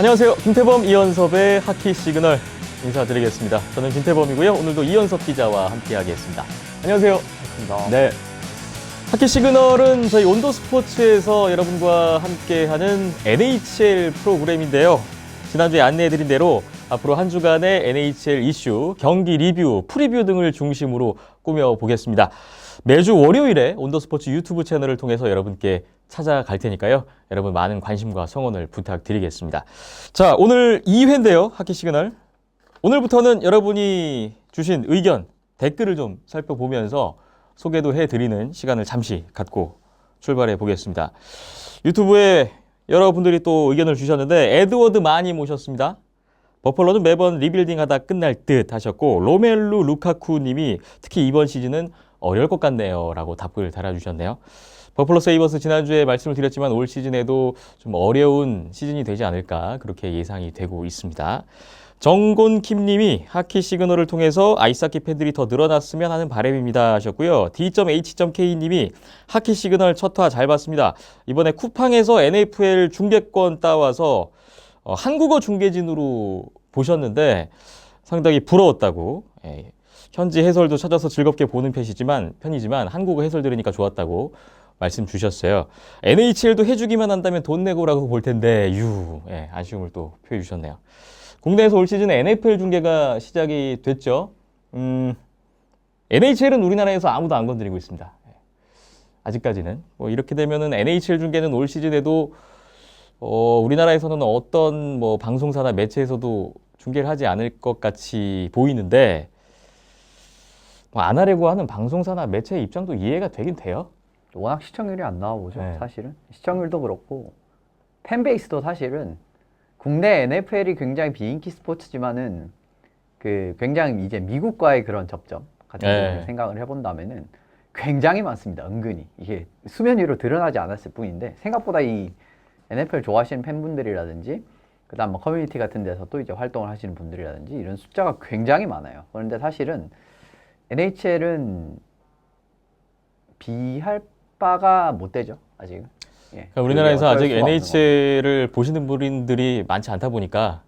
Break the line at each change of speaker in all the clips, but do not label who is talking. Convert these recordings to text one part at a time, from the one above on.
안녕하세요. 김태범, 이현섭의 하키 시그널 인사드리겠습니다. 저는 김태범이고요. 오늘도 이현섭 기자와 함께하겠습니다. 안녕하세요.
반갑습니다.
네. 하키 시그널은 저희 온도 스포츠에서 여러분과 함께하는 NHL 프로그램인데요. 지난주에 안내해드린 대로 앞으로 한 주간의 NHL 이슈, 경기 리뷰, 프리뷰 등을 중심으로 꾸며보겠습니다. 매주 월요일에 온도 스포츠 유튜브 채널을 통해서 여러분께 찾아갈 테니까요. 여러분 많은 관심과 성원을 부탁드리겠습니다. 자, 오늘 2회인데요. 하키 시그널. 오늘부터는 여러분이 주신 의견, 댓글을 좀 살펴보면서 소개도 해드리는 시간을 잠시 갖고 출발해 보겠습니다. 유튜브에 여러분들이 또 의견을 주셨는데 에드워드 많이 모셨습니다. 버펄로는 매번 리빌딩하다 끝날 듯 하셨고 로멜루 루카쿠 님이 특히 이번 시즌은 어려울 것 같네요 라고 답글 달아주셨네요. 버펄로 세이버스 지난주에 말씀을 드렸지만 올 시즌에도 좀 어려운 시즌이 되지 않을까 그렇게 예상이 되고 있습니다. 정곤킴 님이 하키 시그널을 통해서 아이스하키 팬들이 더 늘어났으면 하는 바람입니다 하셨고요. D.H.K 님이 하키 시그널 첫화 잘 봤습니다. 이번에 쿠팡에서 NFL 중계권 따와서 한국어 중계진으로 보셨는데 상당히 부러웠다고. 현지 해설도 찾아서 즐겁게 보는 편이지만 한국어 해설 들으니까 좋았다고 말씀 주셨어요. NHL도 해주기만 한다면 돈 내고라고 볼 텐데 아쉬움을 또 표해 주셨네요. 국내에서 올 시즌 NFL 중계가 시작이 됐죠. NHL은 우리나라에서 아무도 안 건드리고 있습니다. 아직까지는. 이렇게 되면은 NHL 중계는 올 시즌에도 우리나라에서는 어떤 방송사나 매체에서도 중계를 하지 않을 것 같이 보이는데 안 하려고 하는 방송사나 매체의 입장도 이해가 되긴 돼요.
워낙 시청률이 안 나와보죠.
네.
사실은 시청률도 그렇고 팬베이스도 사실은 국내 NFL이 굉장히 비인기 스포츠지만은 굉장히 이제 미국과의 그런 접점 같은 부분을 생각을 해본다면은 굉장히 많습니다. 은근히 이게 수면 위로 드러나지 않았을 뿐인데 생각보다 이 NFL 좋아하시는 팬분들이라든지 그다음 커뮤니티 같은 데서 또 이제 활동을 하시는 분들이라든지 이런 숫자가 굉장히 많아요. 그런데 사실은 NHL은 비할 바가 못 되죠, 아직은.
그러니까 우리나라에서 아직 NHL을 보시는 분들이 많지 않다 보니까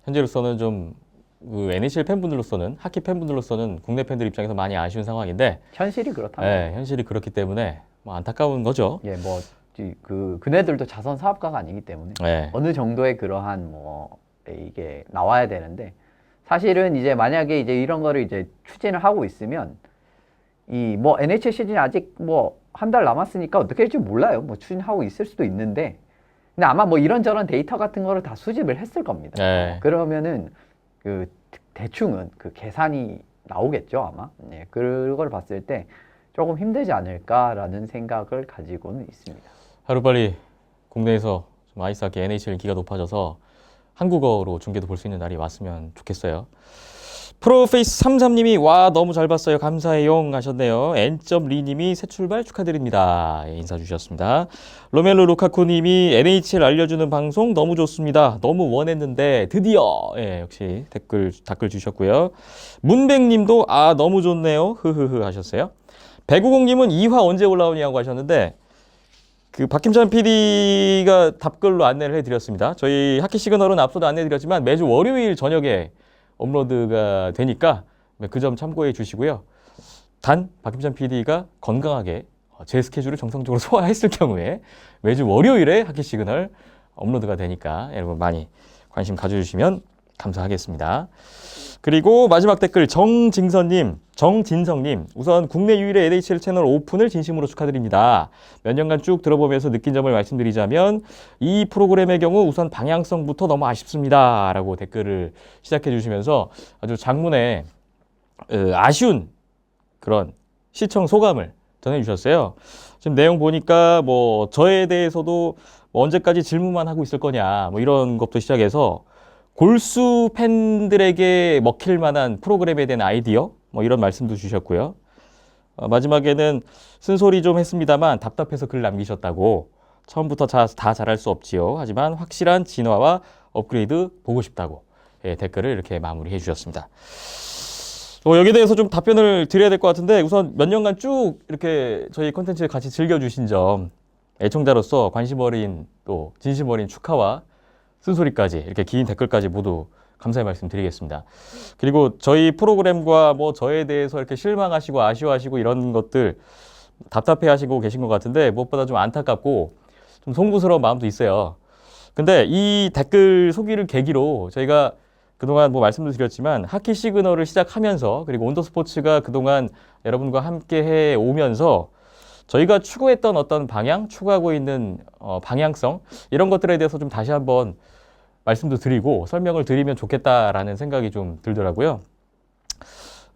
현재로서는 좀 NHL 팬분들로서는 하키 팬분들로서는 국내 팬들 입장에서 많이 아쉬운 상황인데
현실이 그렇다.
현실이 그렇기 때문에 안타까운 거죠.
그네들도 자선 사업가가 아니기 때문에 어느 정도의 그러한 이게 나와야 되는데 사실은 이제 만약에 이제 이런 거를 이제 추진을 하고 있으면 NHL 시즌이 아직 한 달 남았으니까 어떻게 할지 몰라요. 추진하고 있을 수도 있는데 근데 아마 이런저런 데이터 같은 거를 다 수집을 했을 겁니다. 그러면은 대충은 계산이 나오겠죠 아마. 그걸 봤을 때 조금 힘들지 않을까라는 생각을 가지고는 있습니다.
하루빨리 국내에서 좀 아이스하키 NHL 인기가 높아져서 한국어로 중계도 볼 수 있는 날이 왔으면 좋겠어요. 프로페이스 33님이 와 너무 잘 봤어요. 감사해요 하셨네요. N.리님이 새 출발 축하드립니다. 인사 주셨습니다. 로멜로 루카쿠님이 NHL 알려주는 방송 너무 좋습니다. 너무 원했는데 드디어 역시 댓글 주셨고요. 문백님도 너무 좋네요. 흐흐흐 하셨어요. 배구공님은 2화 언제 올라오냐고 하셨는데 박김찬 PD가 답글로 안내를 해드렸습니다. 저희 하키 시그널은 앞서도 안내드렸지만 매주 월요일 저녁에 업로드가 되니까 그 점 참고해 주시고요. 단 박김찬 PD가 건강하게 제 스케줄을 정상적으로 소화했을 경우에 매주 월요일에 하키 시그널 업로드가 되니까 여러분 많이 관심 가져주시면 감사하겠습니다. 그리고 마지막 댓글 정진성님 우선 국내 유일의 NHL 채널 오픈을 진심으로 축하드립니다. 몇 년간 쭉 들어보면서 느낀 점을 말씀드리자면 이 프로그램의 경우 우선 방향성부터 너무 아쉽습니다 라고 댓글을 시작해 주시면서 아주 장문의 아쉬운 그런 시청 소감을 전해주셨어요. 지금 내용 보니까 저에 대해서도 언제까지 질문만 하고 있을 거냐 이런 것도 시작해서 골수 팬들에게 먹힐 만한 프로그램에 대한 아이디어 이런 말씀도 주셨고요. 마지막에는 쓴소리 좀 했습니다만 답답해서 글 남기셨다고 처음부터 다 잘할 수 없지요. 하지만 확실한 진화와 업그레이드 보고 싶다고 댓글을 이렇게 마무리해 주셨습니다. 여기에 대해서 좀 답변을 드려야 될 것 같은데 우선 몇 년간 쭉 이렇게 저희 콘텐츠를 같이 즐겨주신 점 애청자로서 관심 어린 또 진심 어린 축하와 쓴소리까지 이렇게 긴 댓글까지 모두 감사의 말씀 드리겠습니다. 그리고 저희 프로그램과 뭐 저에 대해서 이렇게 실망하시고 아쉬워하시고 이런 것들 답답해하시고 계신 것 같은데 무엇보다 좀 안타깝고 좀 송구스러운 마음도 있어요. 근데 이 댓글 소기를 계기로 저희가 그동안 뭐 말씀도 드렸지만 하키 시그널을 시작하면서 그리고 온더스포츠가 그동안 여러분과 함께 해 오면서 저희가 추구했던 어떤 방향, 추구하고 있는 방향성 이런 것들에 대해서 좀 다시 한번 말씀도 드리고 설명을 드리면 좋겠다라는 생각이 좀 들더라고요.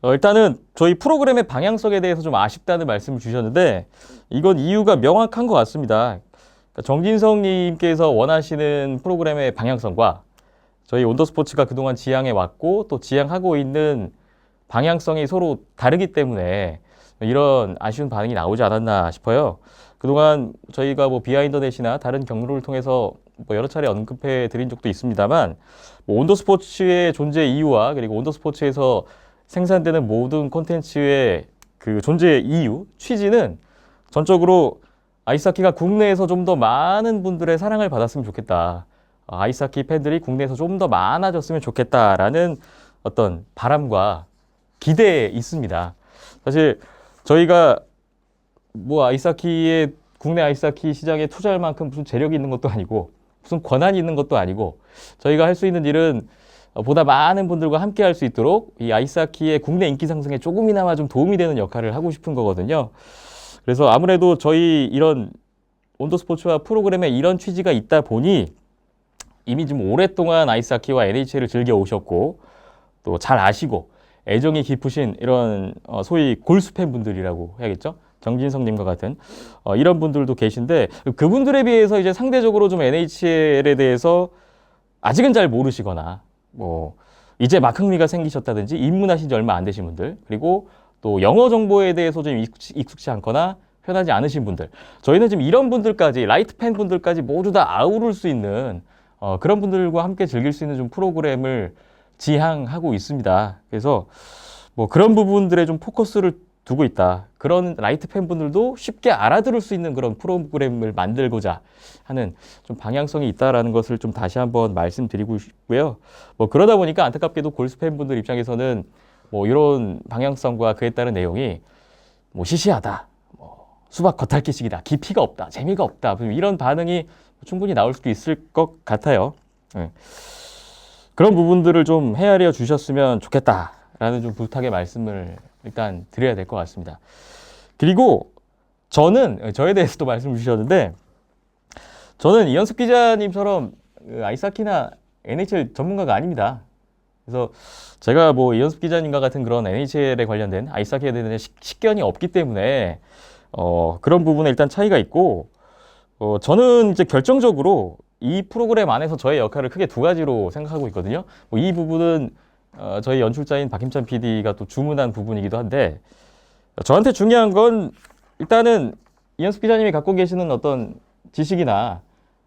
일단은 저희 프로그램의 방향성에 대해서 좀 아쉽다는 말씀을 주셨는데 이건 이유가 명확한 것 같습니다. 그러니까 정진성님께서 원하시는 프로그램의 방향성과 저희 온더스포츠가 그동안 지향해 왔고 또 지향하고 있는 방향성이 서로 다르기 때문에 이런 아쉬운 반응이 나오지 않았나 싶어요. 그동안 저희가 뭐 비하인더넷이나 다른 경로를 통해서 뭐 여러 차례 언급해 드린 적도 있습니다만 뭐 온더스포츠의 존재 이유와 그리고 온더스포츠에서 생산되는 모든 콘텐츠의 그 존재 이유, 취지는 전적으로 아이스하키가 국내에서 좀 더 많은 분들의 사랑을 받았으면 좋겠다. 아이스하키 팬들이 국내에서 좀 더 많아졌으면 좋겠다라는 어떤 바람과 기대에 있습니다. 사실 저희가 뭐 아이스하키의 국내 아이스하키 시장에 투자할 만큼 무슨 재력이 있는 것도 아니고 무슨 권한이 있는 것도 아니고 저희가 할 수 있는 일은 보다 많은 분들과 함께 할 수 있도록 이 아이스하키의 국내 인기 상승에 조금이나마 좀 도움이 되는 역할을 하고 싶은 거거든요. 그래서 아무래도 저희 이런 온더스포츠와 프로그램에 이런 취지가 있다 보니 이미 좀 오랫동안 아이스하키와 NHL을 즐겨 오셨고 또 잘 아시고 애정이 깊으신 이런 소위 골수 팬분들이라고 해야겠죠? 정진성님과 같은 이런 분들도 계신데 그분들에 비해서 이제 상대적으로 좀 NHL에 대해서 아직은 잘 모르시거나 뭐 이제 막 흥미가 생기셨다든지 입문하신 지 얼마 안 되신 분들 그리고 또 영어 정보에 대해서 좀 익숙치 않거나 편하지 않으신 분들 저희는 지금 이런 분들까지 라이트 팬분들까지 모두 다 아우를 수 있는 그런 분들과 함께 즐길 수 있는 좀 프로그램을 지향하고 있습니다. 그래서 뭐 그런 부분들에 좀 포커스를 두고 있다. 그런 라이트 팬분들도 쉽게 알아들을 수 있는 그런 프로그램을 만들고자 하는 좀 방향성이 있다라는 것을 좀 다시 한번 말씀드리고 싶고요. 뭐 그러다 보니까 안타깝게도 골수 팬분들 입장에서는 뭐 이런 방향성과 그에 따른 내용이 뭐 시시하다, 뭐 수박 겉핥기식이다, 깊이가 없다, 재미가 없다 이런 반응이 충분히 나올 수도 있을 것 같아요. 네. 그런 부분들을 좀 헤아려 주셨으면 좋겠다라는 좀 부탁의 말씀을 일단 드려야 될 것 같습니다. 그리고 저는 저에 대해서도 말씀을 주셨는데 저는 이현숙 기자님처럼 아이스하키나 NHL 전문가가 아닙니다. 그래서 제가 뭐 이현숙 기자님과 같은 그런 NHL에 관련된 아이스하키에 대한 식견이 없기 때문에 그런 부분에 일단 차이가 있고 저는 이제 결정적으로 이 프로그램 안에서 저의 역할을 크게 두 가지로 생각하고 있거든요. 뭐 이 부분은 저희 연출자인 박힘찬 PD가 또 주문한 부분이기도 한데 저한테 중요한 건 일단은 이현숙 기자님이 갖고 계시는 어떤 지식이나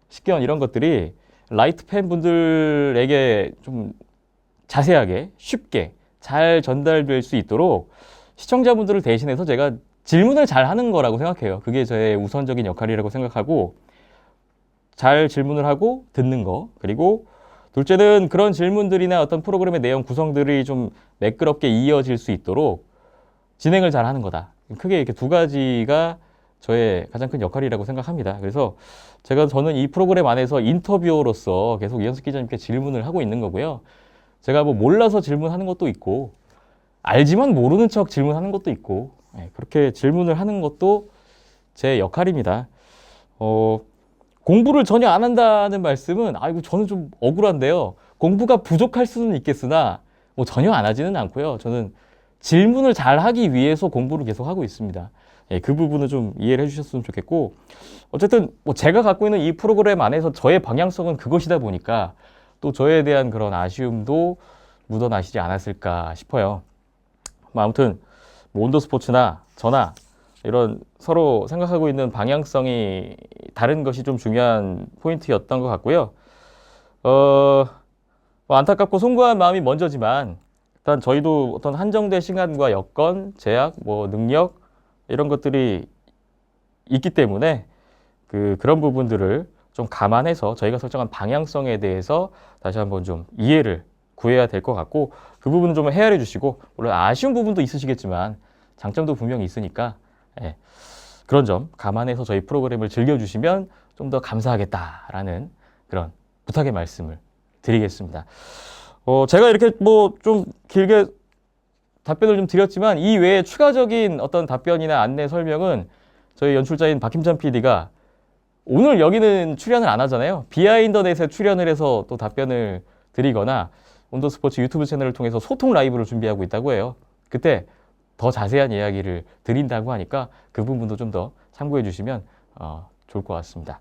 식견 이런 것들이 라이트 팬분들에게 좀 자세하게 쉽게 잘 전달될 수 있도록 시청자분들을 대신해서 제가 질문을 잘 하는 거라고 생각해요. 그게 저의 우선적인 역할이라고 생각하고 잘 질문을 하고 듣는 거 그리고 둘째는 그런 질문들이나 어떤 프로그램의 내용 구성들이 좀 매끄럽게 이어질 수 있도록 진행을 잘 하는 거다. 크게 이렇게 두 가지가 저의 가장 큰 역할이라고 생각합니다. 그래서 저는 이 프로그램 안에서 인터뷰어로서 계속 이현숙 기자님께 질문을 하고 있는 거고요. 제가 뭐 몰라서 질문하는 것도 있고 알지만 모르는 척 질문하는 것도 있고 그렇게 질문을 하는 것도 제 역할입니다. 공부를 전혀 안 한다는 말씀은 아이고 저는 좀 억울한데요. 공부가 부족할 수는 있겠으나 뭐 전혀 안 하지는 않고요. 저는 질문을 잘 하기 위해서 공부를 계속 하고 있습니다. 그 부분은 좀 이해를 해주셨으면 좋겠고 어쨌든 뭐 제가 갖고 있는 이 프로그램 안에서 저의 방향성은 그것이다 보니까 또 저에 대한 그런 아쉬움도 묻어나시지 않았을까 싶어요. 뭐 아무튼 뭐 온더스포츠나 저나 이런 서로 생각하고 있는 방향성이 다른 것이 좀 중요한 포인트였던 것 같고요. 뭐 안타깝고 송구한 마음이 먼저지만 일단 저희도 어떤 한정된 시간과 여건, 제약, 뭐 능력 이런 것들이 있기 때문에 그런 부분들을 좀 감안해서 저희가 설정한 방향성에 대해서 다시 한번 좀 이해를 구해야 될 것 같고 그 부분은 좀 헤아려 주시고 물론 아쉬운 부분도 있으시겠지만 장점도 분명히 있으니까 예, 그런 점 감안해서 저희 프로그램을 즐겨주시면 좀 더 감사하겠다라는 그런 부탁의 말씀을 드리겠습니다. 제가 이렇게 뭐 좀 길게 답변을 좀 드렸지만 이 외에 추가적인 어떤 답변이나 안내 설명은 저희 연출자인 박힘찬 PD가 오늘 여기는 출연을 안 하잖아요. 비하인더넷에 출연을 해서 또 답변을 드리거나 온더스포츠 유튜브 채널을 통해서 소통 라이브를 준비하고 있다고 해요. 그때 더 자세한 이야기를 드린다고 하니까 그 부분도 좀 더 참고해 주시면 좋을 것 같습니다.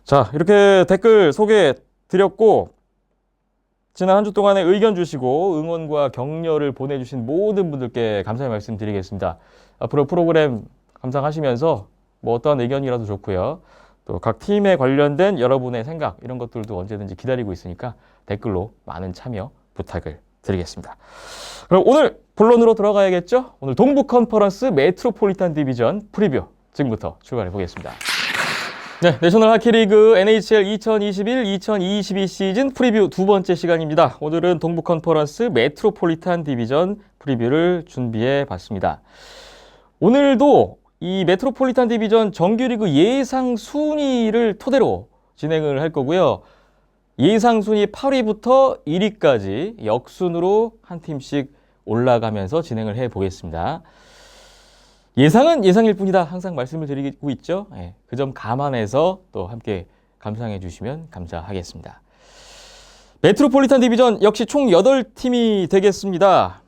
자, 이렇게 댓글 소개해 드렸고 지난 한 주 동안에 의견 주시고 응원과 격려를 보내주신 모든 분들께 감사의 말씀 드리겠습니다. 앞으로 프로그램 감상하시면서 뭐 어떤 의견이라도 좋고요. 또 각 팀에 관련된 여러분의 생각 이런 것들도 언제든지 기다리고 있으니까 댓글로 많은 참여 부탁을 드리겠습니다. 그럼 오늘 본론으로 들어가야겠죠? 오늘 동부 컨퍼런스 메트로폴리탄 디비전 프리뷰 지금부터 출발해 보겠습니다. 네, 내셔널 하키리그 NHL 2021-2022 시즌 프리뷰 두 번째 시간입니다. 오늘은 동부 컨퍼런스 메트로폴리탄 디비전 프리뷰를 준비해 봤습니다. 오늘도 이 메트로폴리탄 디비전 정규리그 예상 순위를 토대로 진행을 할 거고요. 예상 순위 8위부터 1위까지 역순으로 한 팀씩 올라가면서 진행을 해 보겠습니다. 예상은 예상일 뿐이다. 항상 말씀을 드리고 있죠. 네, 그 점 감안해서 또 함께 감상해 주시면 감사하겠습니다. 메트로폴리탄 디비전 역시 총 8팀이 되겠습니다.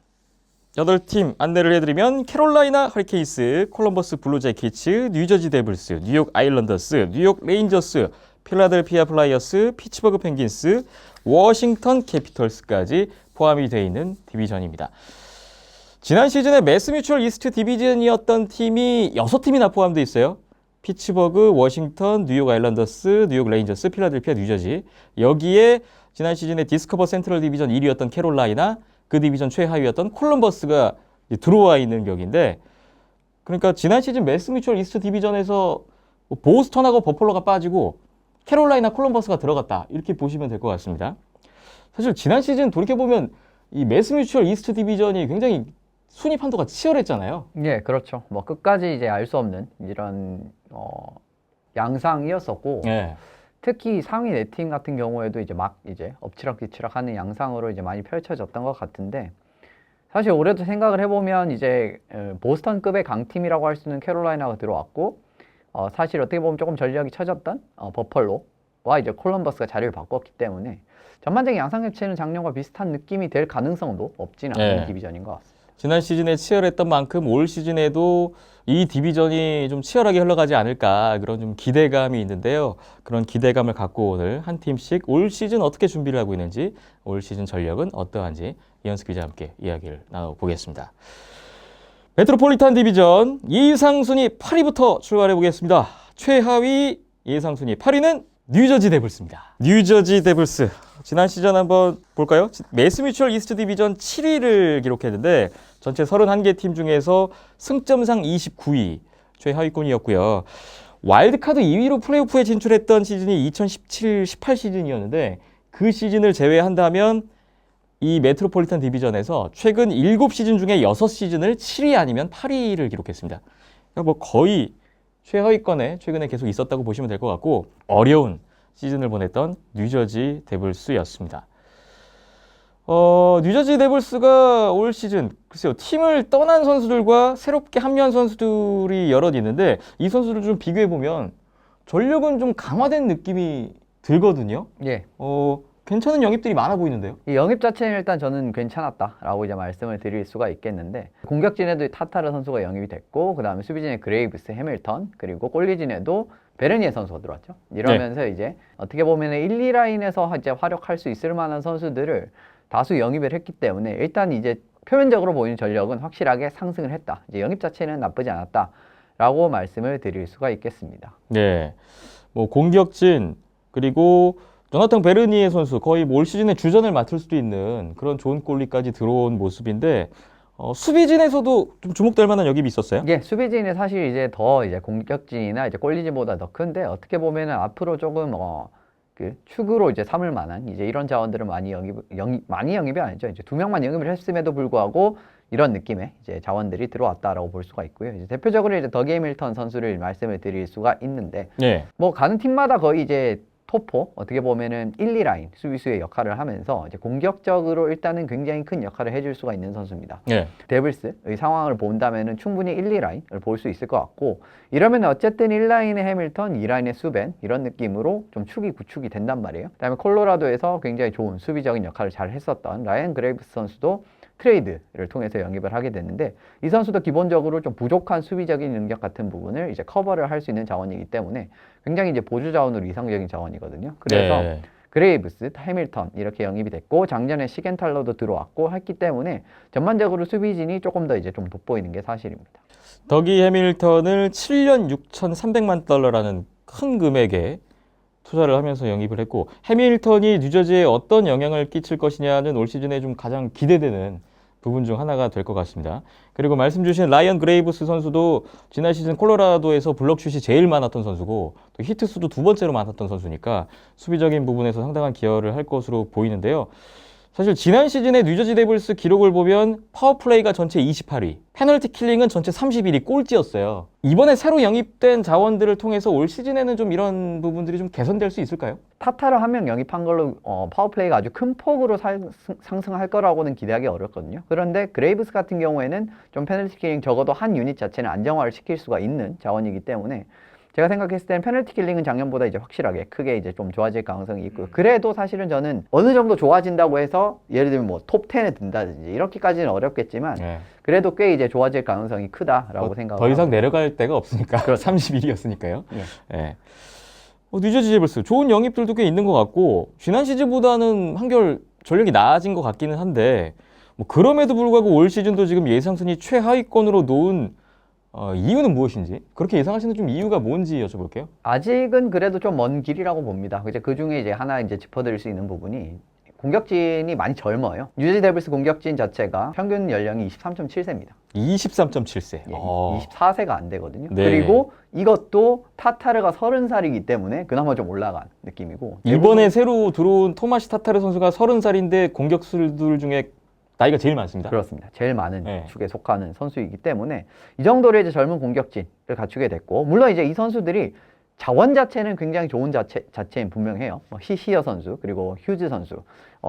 8팀 안내를 해드리면 캐롤라이나 허리케인스, 콜럼버스 블루제이키츠, 뉴저지 데블스, 뉴욕 아일랜더스, 뉴욕 레인저스, 필라델피아 플라이어스, 피츠버그 펭귄스, 워싱턴 캐피털스까지 포함이 되어 있는 디비전입니다. 지난 시즌에 매스뮤추얼 이스트 디비전이었던 팀이 6팀이나 포함되어 있어요. 피츠버그, 워싱턴, 뉴욕 아일랜더스, 뉴욕 레인저스, 필라델피아, 뉴저지. 여기에 지난 시즌에 디스커버 센트럴 디비전 1위였던 캐롤라이나, 그 디비전 최하위였던 콜럼버스가 들어와 있는 격인데, 그러니까 지난 시즌 매스뮤추얼 이스트 디비전에서 보스턴하고 버펄로가 빠지고 캐롤라이나 콜럼버스가 들어갔다. 이렇게 보시면 될 것 같습니다. 사실 지난 시즌 돌이켜보면 이 매스뮤추얼 이스트 디비전이 굉장히 순위 판도가 치열했잖아요.
예, 그렇죠. 뭐 끝까지 이제 알 수 없는 이런 양상이었었고,
네.
특히 상위 4팀 같은 경우에도 이제 막 이제 엎치락뒤치락 하는 양상으로 이제 많이 펼쳐졌던 것 같은데, 사실 올해도 생각을 해보면 이제 보스턴급의 강팀이라고 할 수 있는 캐롤라이나가 들어왔고, 사실 어떻게 보면 조금 전력이 처졌던 버펄로와 이제 콜럼버스가 자리를 바꿨기 때문에 전반적인 양상 겹치는 작년과 비슷한 느낌이 될 가능성도 없진 않은 디비전인 것 같습니다.
지난 시즌에 치열했던 만큼 올 시즌에도 이 디비전이 좀 치열하게 흘러가지 않을까 그런 좀 기대감이 있는데요. 그런 기대감을 갖고 오늘 한 팀씩 올 시즌 어떻게 준비를 하고 있는지, 올 시즌 전력은 어떠한지 이현수 기자와 함께 이야기를 나눠보겠습니다. 메트로폴리탄 디비전 예상 순위 8위부터 출발해 보겠습니다. 최하위 예상 순위 8위는 뉴저지 데블스입니다. 뉴저지 데블스. 지난 시즌 한번 볼까요? 매스뮤추얼 이스트 디비전 7위를 기록했는데 전체 31개 팀 중에서 승점상 29위, 최하위권이었고요. 와일드카드 2위로 플레이오프에 진출했던 시즌이 2017-18 시즌이었는데 그 시즌을 제외한다면 이 메트로폴리탄 디비전에서 최근 7시즌 중에 6시즌을 7위 아니면 8위를 기록했습니다. 그러니까 뭐 거의 최하위권에 최근에 계속 있었다고 보시면 될 것 같고 어려운 시즌을 보냈던 뉴저지 데블스였습니다. 뉴저지 데블스가 올 시즌 글쎄요 팀을 떠난 선수들과 새롭게 합류한 선수들이 여럿 있는데 이 선수들 좀 비교해 보면 전력은 좀 강화된 느낌이 들거든요.
예.
괜찮은 영입들이 많아 보이는데요.
이 영입 자체는 일단 저는 괜찮았다라고 이제 말씀을 드릴 수가 있겠는데, 공격진에도 타타르 선수가 영입이 됐고, 그 다음에 수비진에 그레이브스, 해밀턴, 그리고 골리진에도 베르니에 선수가 들어왔죠. 이러면서 이제 어떻게 보면 1, 2라인에서 이제 활약할 수 있을 만한 선수들을 다수 영입을 했기 때문에 일단 이제 표면적으로 보이는 전력은 확실하게 상승을 했다. 이제 영입 자체는 나쁘지 않았다라고 말씀을 드릴 수가 있겠습니다.
네, 뭐 공격진 그리고 조나탄 베르니에 선수 거의 올 시즌에 주전을 맡을 수도 있는 그런 좋은 골리까지 들어온 모습인데 수비진에서도 좀 주목될 만한 역입이 있었어요?
예, 수비진이 사실 이제 더 이제 공격진이나 이제 골리진보다 더 큰데 어떻게 보면은 앞으로 조금 그 축으로 이제 삼을 만한 이제 이런 자원들을 많이 영입이 아니죠. 이제 2명만 영입을 했음에도 불구하고 이런 느낌의 이제 자원들이 들어왔다라고 볼 수가 있고요. 이제 대표적으로 이제 더기 해밀턴 선수를 말씀을 드릴 수가 있는데,
네.
뭐 가는 팀마다 거의 이제 토포 어떻게 보면은 1, 2라인 수비수의 역할을 하면서 이제 공격적으로 일단은 굉장히 큰 역할을 해줄 수가 있는 선수입니다.
네.
데블스의 상황을 본다면은 충분히 1, 2라인을 볼 수 있을 것 같고, 이러면 어쨌든 1라인의 해밀턴, 2라인의 수벤 이런 느낌으로 좀 축이 구축이 된단 말이에요. 그다음에 콜로라도에서 굉장히 좋은 수비적인 역할을 잘 했었던 라이언 그레이브스 선수도 트레이드를 통해서 영입을 하게 됐는데, 이 선수도 기본적으로 좀 부족한 수비적인 능력 같은 부분을 이제 커버를 할 수 있는 자원이기 때문에 굉장히 이제 보조 자원으로 이상적인 자원이거든요. 그래서
네.
그레이브스, 해밀턴 이렇게 영입이 됐고, 작년에 시겐탈러도 들어왔고 했기 때문에 전반적으로 수비진이 조금 더 이제 좀 돋보이는 게 사실입니다.
더기 해밀턴을 7년 6,300만 달러라는 큰 금액에 투자를 하면서 영입을 했고, 해밀턴이 뉴저지에 어떤 영향을 끼칠 것이냐는 올 시즌에 좀 가장 기대되는 부분 중 하나가 될 것 같습니다. 그리고 말씀 주신 라이언 그레이브스 선수도 지난 시즌 콜로라도에서 블록슛이 제일 많았던 선수고 또 히트 수도 두 번째로 많았던 선수니까 수비적인 부분에서 상당한 기여를 할 것으로 보이는데요. 사실 지난 시즌에 뉴저지 데블스 기록을 보면 파워플레이가 전체 28위, 페널티 킬링은 전체 31위 꼴찌였어요. 이번에 새로 영입된 자원들을 통해서 올 시즌에는 좀 이런 부분들이 좀 개선될 수 있을까요?
타타를 한 명 영입한 걸로 파워플레이가 아주 큰 폭으로 상승할 거라고는 기대하기 어렵거든요. 그런데 그레이브스 같은 경우에는 좀 페널티 킬링 적어도 한 유닛 자체는 안정화를 시킬 수가 있는 자원이기 때문에 제가 생각했을 때는 페널티 킬링은 작년보다 이제 확실하게 크게 이제 좀 좋아질 가능성이 있고요. 그래도 사실은 저는 어느 정도 좋아진다고 해서 예를 들면 뭐 톱 10에 든다든지 이렇게까지는 어렵겠지만 그래도 꽤 이제 좋아질 가능성이 크다라고 생각합니다.
더 이상 내려갈 데가 없으니까. 31위였으니까요. 예. 뉴저지 데블스 좋은 영입들도 꽤 있는 것 같고 지난 시즌보다는 한결 전력이 나아진 것 같기는 한데 뭐 그럼에도 불구하고 올 시즌도 지금 예상 순위 최하위권으로 놓은 이유는 무엇인지, 그렇게 예상하시는 좀 이유가 뭔지 여쭤볼게요.
아직은 그래도 좀 먼 길이라고 봅니다. 이제 그 중에 이제 하나 이제 짚어드릴 수 있는 부분이 공격진이 많이 젊어요. 뉴저지 데블스 공격진 자체가 평균 연령이 23.7세입니다.
23.7세.
예, 24세가 안 되거든요.
네.
그리고 이것도 타타르가 30살이기 때문에 그나마 좀 올라간 느낌이고,
이번에 새로 들어온 토마시 타타르 선수가 30살인데 공격수들 중에 나이가 제일 많습니다.
그렇습니다. 제일 많은 축에 속하는 선수이기 때문에 이 정도로 이제 젊은 공격진을 갖추게 됐고, 물론 이제 이 선수들이 자원 자체는 굉장히 좋은 자체인 분명해요. 히시어 선수 그리고 휴즈 선수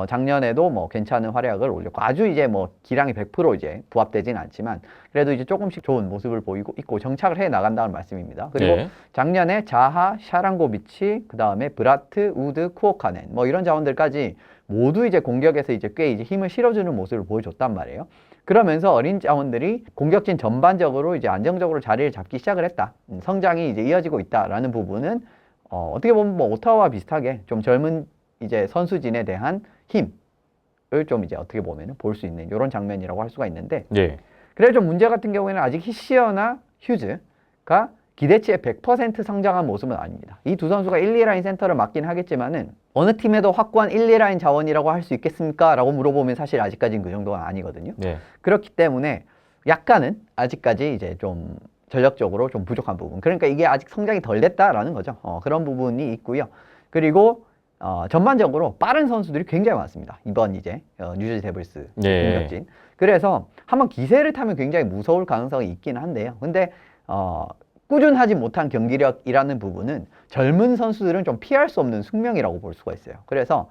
작년에도 뭐 괜찮은 활약을 올렸고 아주 이제 뭐 기량이 100% 이제 부합되진 않지만 그래도 이제 조금씩 좋은 모습을 보이고 있고 정착을 해 나간다는 말씀입니다. 그리고 작년에 자하, 샤랑고비치, 그 다음에 브라트, 우드, 쿠오카넨 뭐 이런 자원들까지 모두 이제 공격에서 이제 꽤 이제 힘을 실어주는 모습을 보여줬단 말이에요. 그러면서 어린 자원들이 공격진 전반적으로 이제 안정적으로 자리를 잡기 시작을 했다. 성장이 이제 이어지고 있다라는 부분은 어떻게 보면 뭐 오타와와 비슷하게 좀 젊은 이제 선수진에 대한 힘을 좀 이제 어떻게 보면 볼 수 있는 이런 장면이라고 할 수가 있는데, 그래서 좀 문제 같은 경우에는 아직 히시어나 휴즈가 기대치의 100% 성장한 모습은 아닙니다. 이 두 선수가 1, 2라인 센터를 맡긴 하겠지만은 어느 팀에도 확고한 1, 2라인 자원이라고 할 수 있겠습니까? 라고 물어보면 사실 아직까지는 그 정도가 아니거든요. 그렇기 때문에 약간은 아직까지 이제 좀 전력적으로 좀 부족한 부분. 그러니까 이게 아직 성장이 덜 됐다라는 거죠. 그런 부분이 있고요. 그리고 전반적으로 빠른 선수들이 굉장히 많습니다. 이번 이제 뉴저지 데블스 공격진. 그래서 한번 기세를 타면 굉장히 무서울 가능성이 있긴 한데요. 근데 꾸준하지 못한 경기력이라는 부분은 젊은 선수들은 좀 피할 수 없는 숙명이라고 볼 수가 있어요. 그래서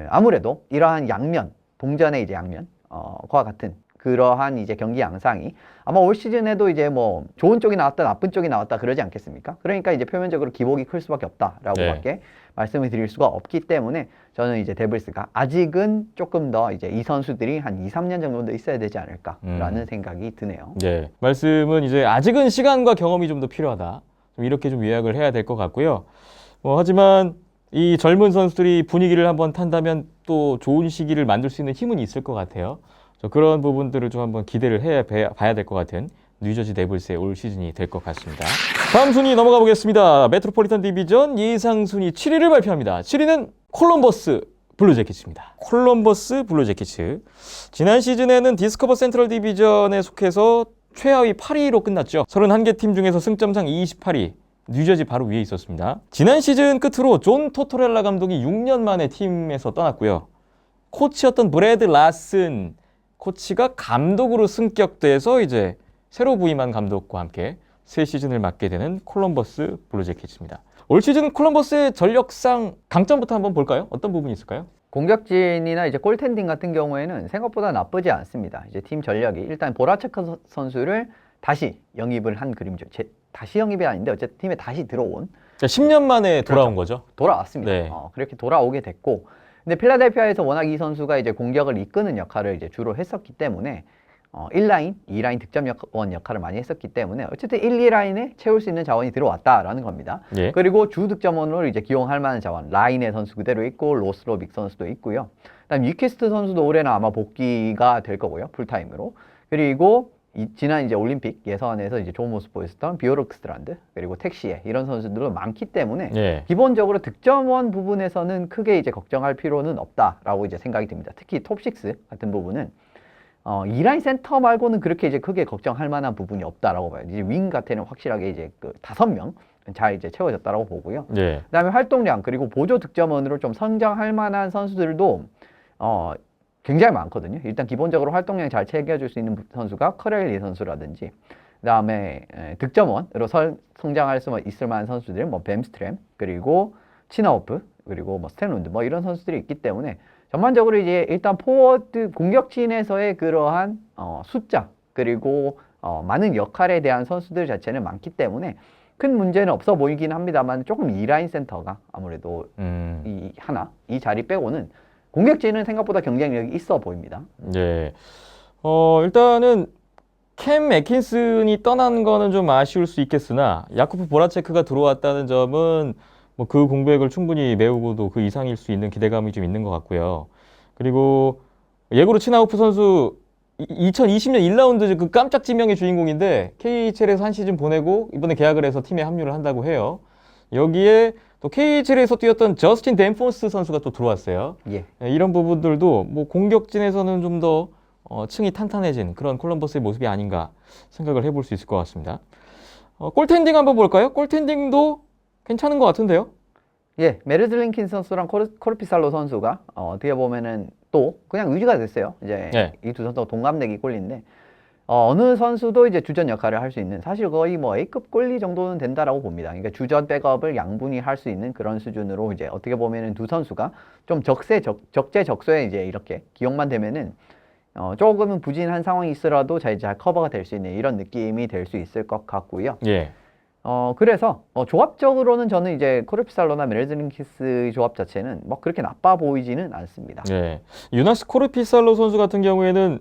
아무래도 이러한 양면, 동전의 이제 양면과 같은 그러한 이제 경기 양상이 아마 올 시즌에도 이제 뭐 좋은 쪽이 나왔다, 나쁜 쪽이 나왔다 그러지 않겠습니까? 그러니까 이제 표면적으로 기복이 클 수밖에 없다라고밖에 말씀을 드릴 수가 없기 때문에 저는 이제 데블스가 아직은 조금 더 이제 이 선수들이 한 2, 3년 정도 더 있어야 되지 않을까라는 생각이 드네요.
말씀은 이제 아직은 시간과 경험이 좀 더 필요하다. 좀 이렇게 좀 요약을 해야 될 것 같고요. 하지만 이 젊은 선수들이 분위기를 한번 탄다면 또 좋은 시기를 만들 수 있는 힘은 있을 것 같아요. 그런 부분들을 좀 한번 기대를 해 봐야 될 것 같은 뉴저지 데블스의 올 시즌이 될 것 같습니다. 다음 순위 넘어가 보겠습니다. 메트로폴리탄 디비전 예상 순위 7위를 발표합니다. 7위는 콜럼버스 블루재킷입니다. 콜럼버스 블루재킷. 지난 시즌에는 디스커버 센트럴 디비전에 속해서 최하위 8위로 끝났죠. 31개 팀 중에서 승점상 28위. 뉴저지 바로 위에 있었습니다. 지난 시즌 끝으로 존 토토렐라 감독이 6년 만에 팀에서 떠났고요. 코치였던 브래드 라슨 코치가 감독으로 승격돼서 이제 새로 부임한 감독과 함께 새 시즌을 맡게 되는 콜럼버스 블루재킷입니다. 올 시즌 콜럼버스의 전력상 강점부터 한번 볼까요? 어떤 부분이 있을까요?
공격진이나 이제 골텐딩 같은 경우에는 생각보다 나쁘지 않습니다. 이제 팀 전력이 일단 보라체크 선수를 다시 영입을 한 그림이죠. 다시 영입이 아닌데 어쨌든 팀에 다시 들어온.
그러니까 10년 만에 돌아온 거죠.
돌아왔습니다.
네.
그렇게 돌아오게 됐고, 근데 필라델피아에서 워낙 이 선수가 이제 공격을 이끄는 역할을 이제 주로 했었기 때문에 1라인, 2라인 득점원 역할을 많이 했었기 때문에 어쨌든 1, 2라인에 채울 수 있는 자원이 들어왔다라는 겁니다.
예.
그리고 주 득점원으로 이제 기용할 만한 자원, 라인의 선수 그대로 있고 로스로빅 선수도 있고요. 그다음 위캐스트 선수도 올해는 아마 복귀가 될 거고요, 풀타임으로. 그리고 지난 이제 올림픽 예선에서 이제 좋은 모습 보였었던 비오르크스트란드 그리고 텍시에 이런 선수들도 많기 때문에
예.
기본적으로 득점원 부분에서는 크게 이제 걱정할 필요는 없다라고 이제 생각이 듭니다. 특히 톱6 같은 부분은 2라인 센터 말고는 그렇게 이제 크게 걱정할 만한 부분이 없다라고 봐요. 이제 윙 같에는 확실하게 이제 그 5명 잘 이제 채워졌다라고 보고요.
예.
그다음에 활동량 그리고 보조 득점원으로 좀 성장할 만한 선수들도 굉장히 많거든요. 일단 기본적으로 활동량 잘 챙겨줄 수 있는 선수가 커렐리 선수라든지 그다음에 득점원으로 성장할 수 있을 만한 선수들은 뭐 뱀스트램 그리고 치나호프 그리고 뭐 스탠룬드 뭐 이런 선수들이 있기 때문에 전반적으로 이제 일단 포워드 공격진에서의 그러한 숫자 그리고 많은 역할에 대한 선수들 자체는 많기 때문에 큰 문제는 없어 보이긴 합니다만 조금 2라인 센터가 아무래도 이 자리 빼고는 공격진은 생각보다 경쟁력이 있어 보입니다.
네. 일단은 캠 애킨슨이 떠난 거는 좀 아쉬울 수 있겠으나 야쿠프 보라체크가 들어왔다는 점은 뭐 그 공백을 충분히 메우고도 그 이상일 수 있는 기대감이 좀 있는 것 같고요. 그리고 예고로 치나우프 선수 2020년 1라운드 그 깜짝 지명의 주인공인데 KHL에서 한 시즌 보내고 이번에 계약을 해서 팀에 합류를 한다고 해요. 여기에 또 KHL에서 뛰었던 저스틴 댄포스 선수가 또 들어왔어요.
예.
이런 부분들도 뭐 공격진에서는 좀 더 층이 탄탄해진 그런 콜럼버스의 모습이 아닌가 생각을 해볼 수 있을 것 같습니다. 골텐딩 한번 볼까요? 골텐딩도 괜찮은 것 같은데요?
예, 메르드 링킨 선수랑 코르피살로 선수가 어떻게 보면은 또 그냥 유지가 됐어요. 이제
네.
이 두 선수가 동갑내기 골리인데 어느 선수도 이제 주전 역할을 할 수 있는 사실 거의 뭐 A급 골리 정도는 된다라고 봅니다. 그러니까 주전 백업을 양분히 할 수 있는 그런 수준으로 이제 어떻게 보면은 두 선수가 좀 적재적소에 이제 이렇게 기용만 되면은 조금은 부진한 상황이 있으라도 잘 커버가 될 수 있는 이런 느낌이 될 수 있을 것 같고요.
예.
그래서 조합적으로는 저는 이제 코르피살로나 메르드링키스의 조합 자체는 뭐 그렇게 나빠 보이지는 않습니다.
예. 유나스 코르피살로 선수 같은 경우에는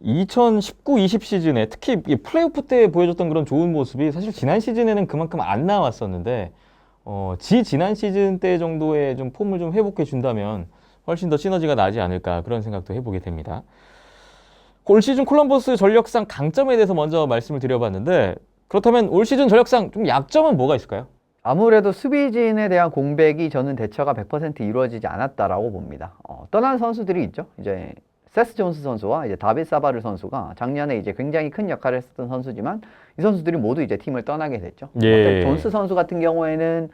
2019-20 시즌에 특히 플레이오프 때 보여줬던 그런 좋은 모습이 사실 지난 시즌에는 그만큼 안 나왔었는데 지난 시즌 때 정도의 좀 폼을 좀 회복해 준다면 훨씬 더 시너지가 나지 않을까 그런 생각도 해보게 됩니다. 올 시즌 콜럼버스 전력상 강점에 대해서 먼저 말씀을 드려봤는데 그렇다면 올 시즌 전력상 좀 약점은 뭐가 있을까요?
아무래도 수비진에 대한 공백이 저는 대처가 100% 이루어지지 않았다라고 봅니다. 떠난 선수들이 있죠. 이제 세스 존스 선수와 이제 다빗 사바르 선수가 작년에 이제 굉장히 큰 역할을 했었던 선수지만 이 선수들이 모두 이제 팀을 떠나게 됐죠.
예.
존스 선수 같은 경우에는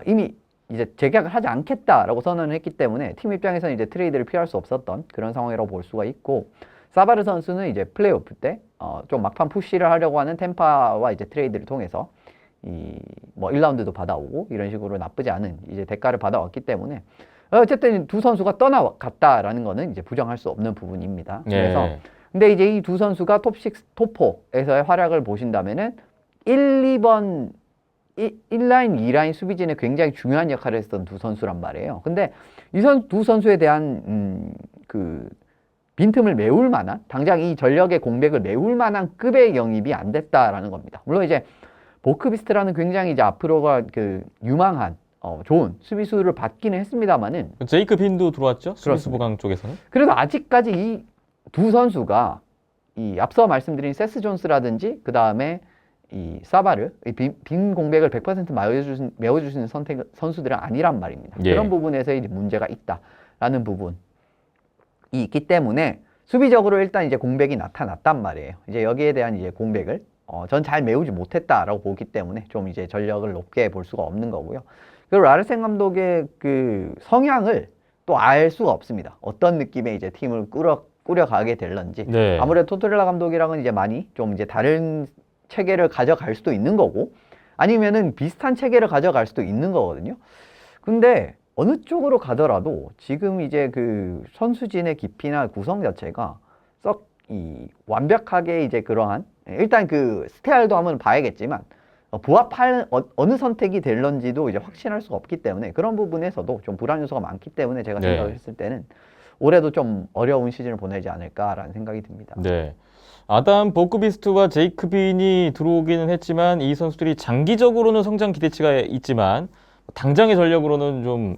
이미 이제 재계약을 하지 않겠다라고 선언을 했기 때문에 팀 입장에서는 이제 트레이드를 피할 수 없었던 그런 상황이라고 볼 수가 있고 사바르 선수는 이제 플레이오프 때 좀 막판 푸시를 하려고 하는 템파와 이제 트레이드를 통해서 뭐 1라운드도 받아오고 이런 식으로 나쁘지 않은 이제 대가를 받아왔기 때문에 어쨌든 두 선수가 떠나갔다라는 거는 이제 부정할 수 없는 부분입니다.
예.
그래서 근데 이제 이 두 선수가 톱6, 톱4에서의 활약을 보신다면은 1라인, 2라인 수비진에 굉장히 중요한 역할을 했던 두 선수란 말이에요. 근데 이 두 선수에 대한 그 빈틈을 메울 만한 당장 이 전력의 공백을 메울 만한 급의 영입이 안 됐다라는 겁니다. 물론 이제 보크비스트라는 굉장히 이제 앞으로가 그 유망한 좋은 수비수를 받기는 했습니다만은
제이크 빈도 들어왔죠? 수비수
그렇습니다.
보강 쪽에서는.
그래도 아직까지 이 두 선수가 이 앞서 말씀드린 세스 존스라든지 그 다음에 이 사바르 빈 공백을 100% 메워주시는 선수들은 아니란 말입니다.
예.
그런 부분에서 이제 문제가 있다. 부분이 있기 때문에 수비적으로 일단 이제 공백이 나타났단 말이에요. 이제 여기에 대한 이제 공백을 전 잘 메우지 못했다라고 보기 때문에 좀 이제 전력을 높게 볼 수가 없는 거고요. 그리고 라르센 감독의 그 성향을 또 알 수가 없습니다. 어떤 느낌의 이제 팀을 꾸려가게 될런지.
네.
아무래도 토토렐라 감독이랑은 이제 많이 좀 이제 다른 체계를 가져갈 수도 있는 거고, 아니면은 비슷한 체계를 가져갈 수도 있는 거거든요. 근데 어느 쪽으로 가더라도 지금 이제 그 선수진의 깊이나 구성 자체가 썩 완벽하게 이제 그러한, 일단 그 스테알도 한번 봐야겠지만 부합할 어느 선택이 될런지도 이제 확신할 수가 없기 때문에 그런 부분에서도 좀 불안 요소가 많기 때문에 제가 생각을 했을 때는 올해도 좀 어려운 시즌을 보내지 않을까라는 생각이 듭니다.
네. 아담 보크비스트와 제이크빈이 들어오기는 했지만 이 선수들이 장기적으로는 성장 기대치가 있지만 당장의 전력으로는 좀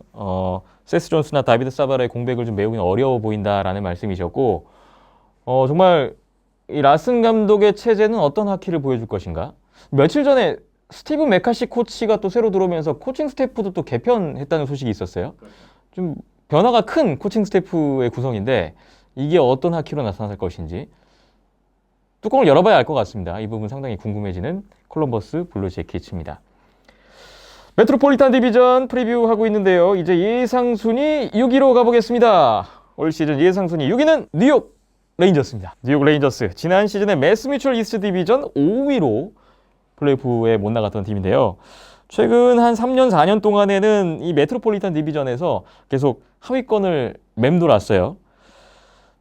세스 존스나 다비드 사바라의 공백을 좀 메우기는 어려워 보인다라는 말씀이셨고, 정말 이 라슨 감독의 체제는 어떤 하키를 보여줄 것인가? 며칠 전에 스티븐 메카시 코치가 또 새로 들어오면서 코칭 스태프도 또 개편했다는 소식이 있었어요. 좀 변화가 큰 코칭 스태프의 구성인데 이게 어떤 하키로 나타날 것인지 뚜껑을 열어봐야 알 것 같습니다. 이 부분 상당히 궁금해지는 콜럼버스 블루 재킷입니다. 메트로폴리탄 디비전 프리뷰하고 있는데요. 이제 예상 순위 6위로 가보겠습니다. 올 시즌 예상 순위 6위는 뉴욕 레인저스입니다. 뉴욕 레인저스 지난 시즌에 매스 뮤추얼 이스트 디비전 5위로 플레이오프에 못 나갔던 팀인데요. 최근 한 3년, 4년 동안에는 이 메트로폴리탄 디비전에서 계속 하위권을 맴돌았어요.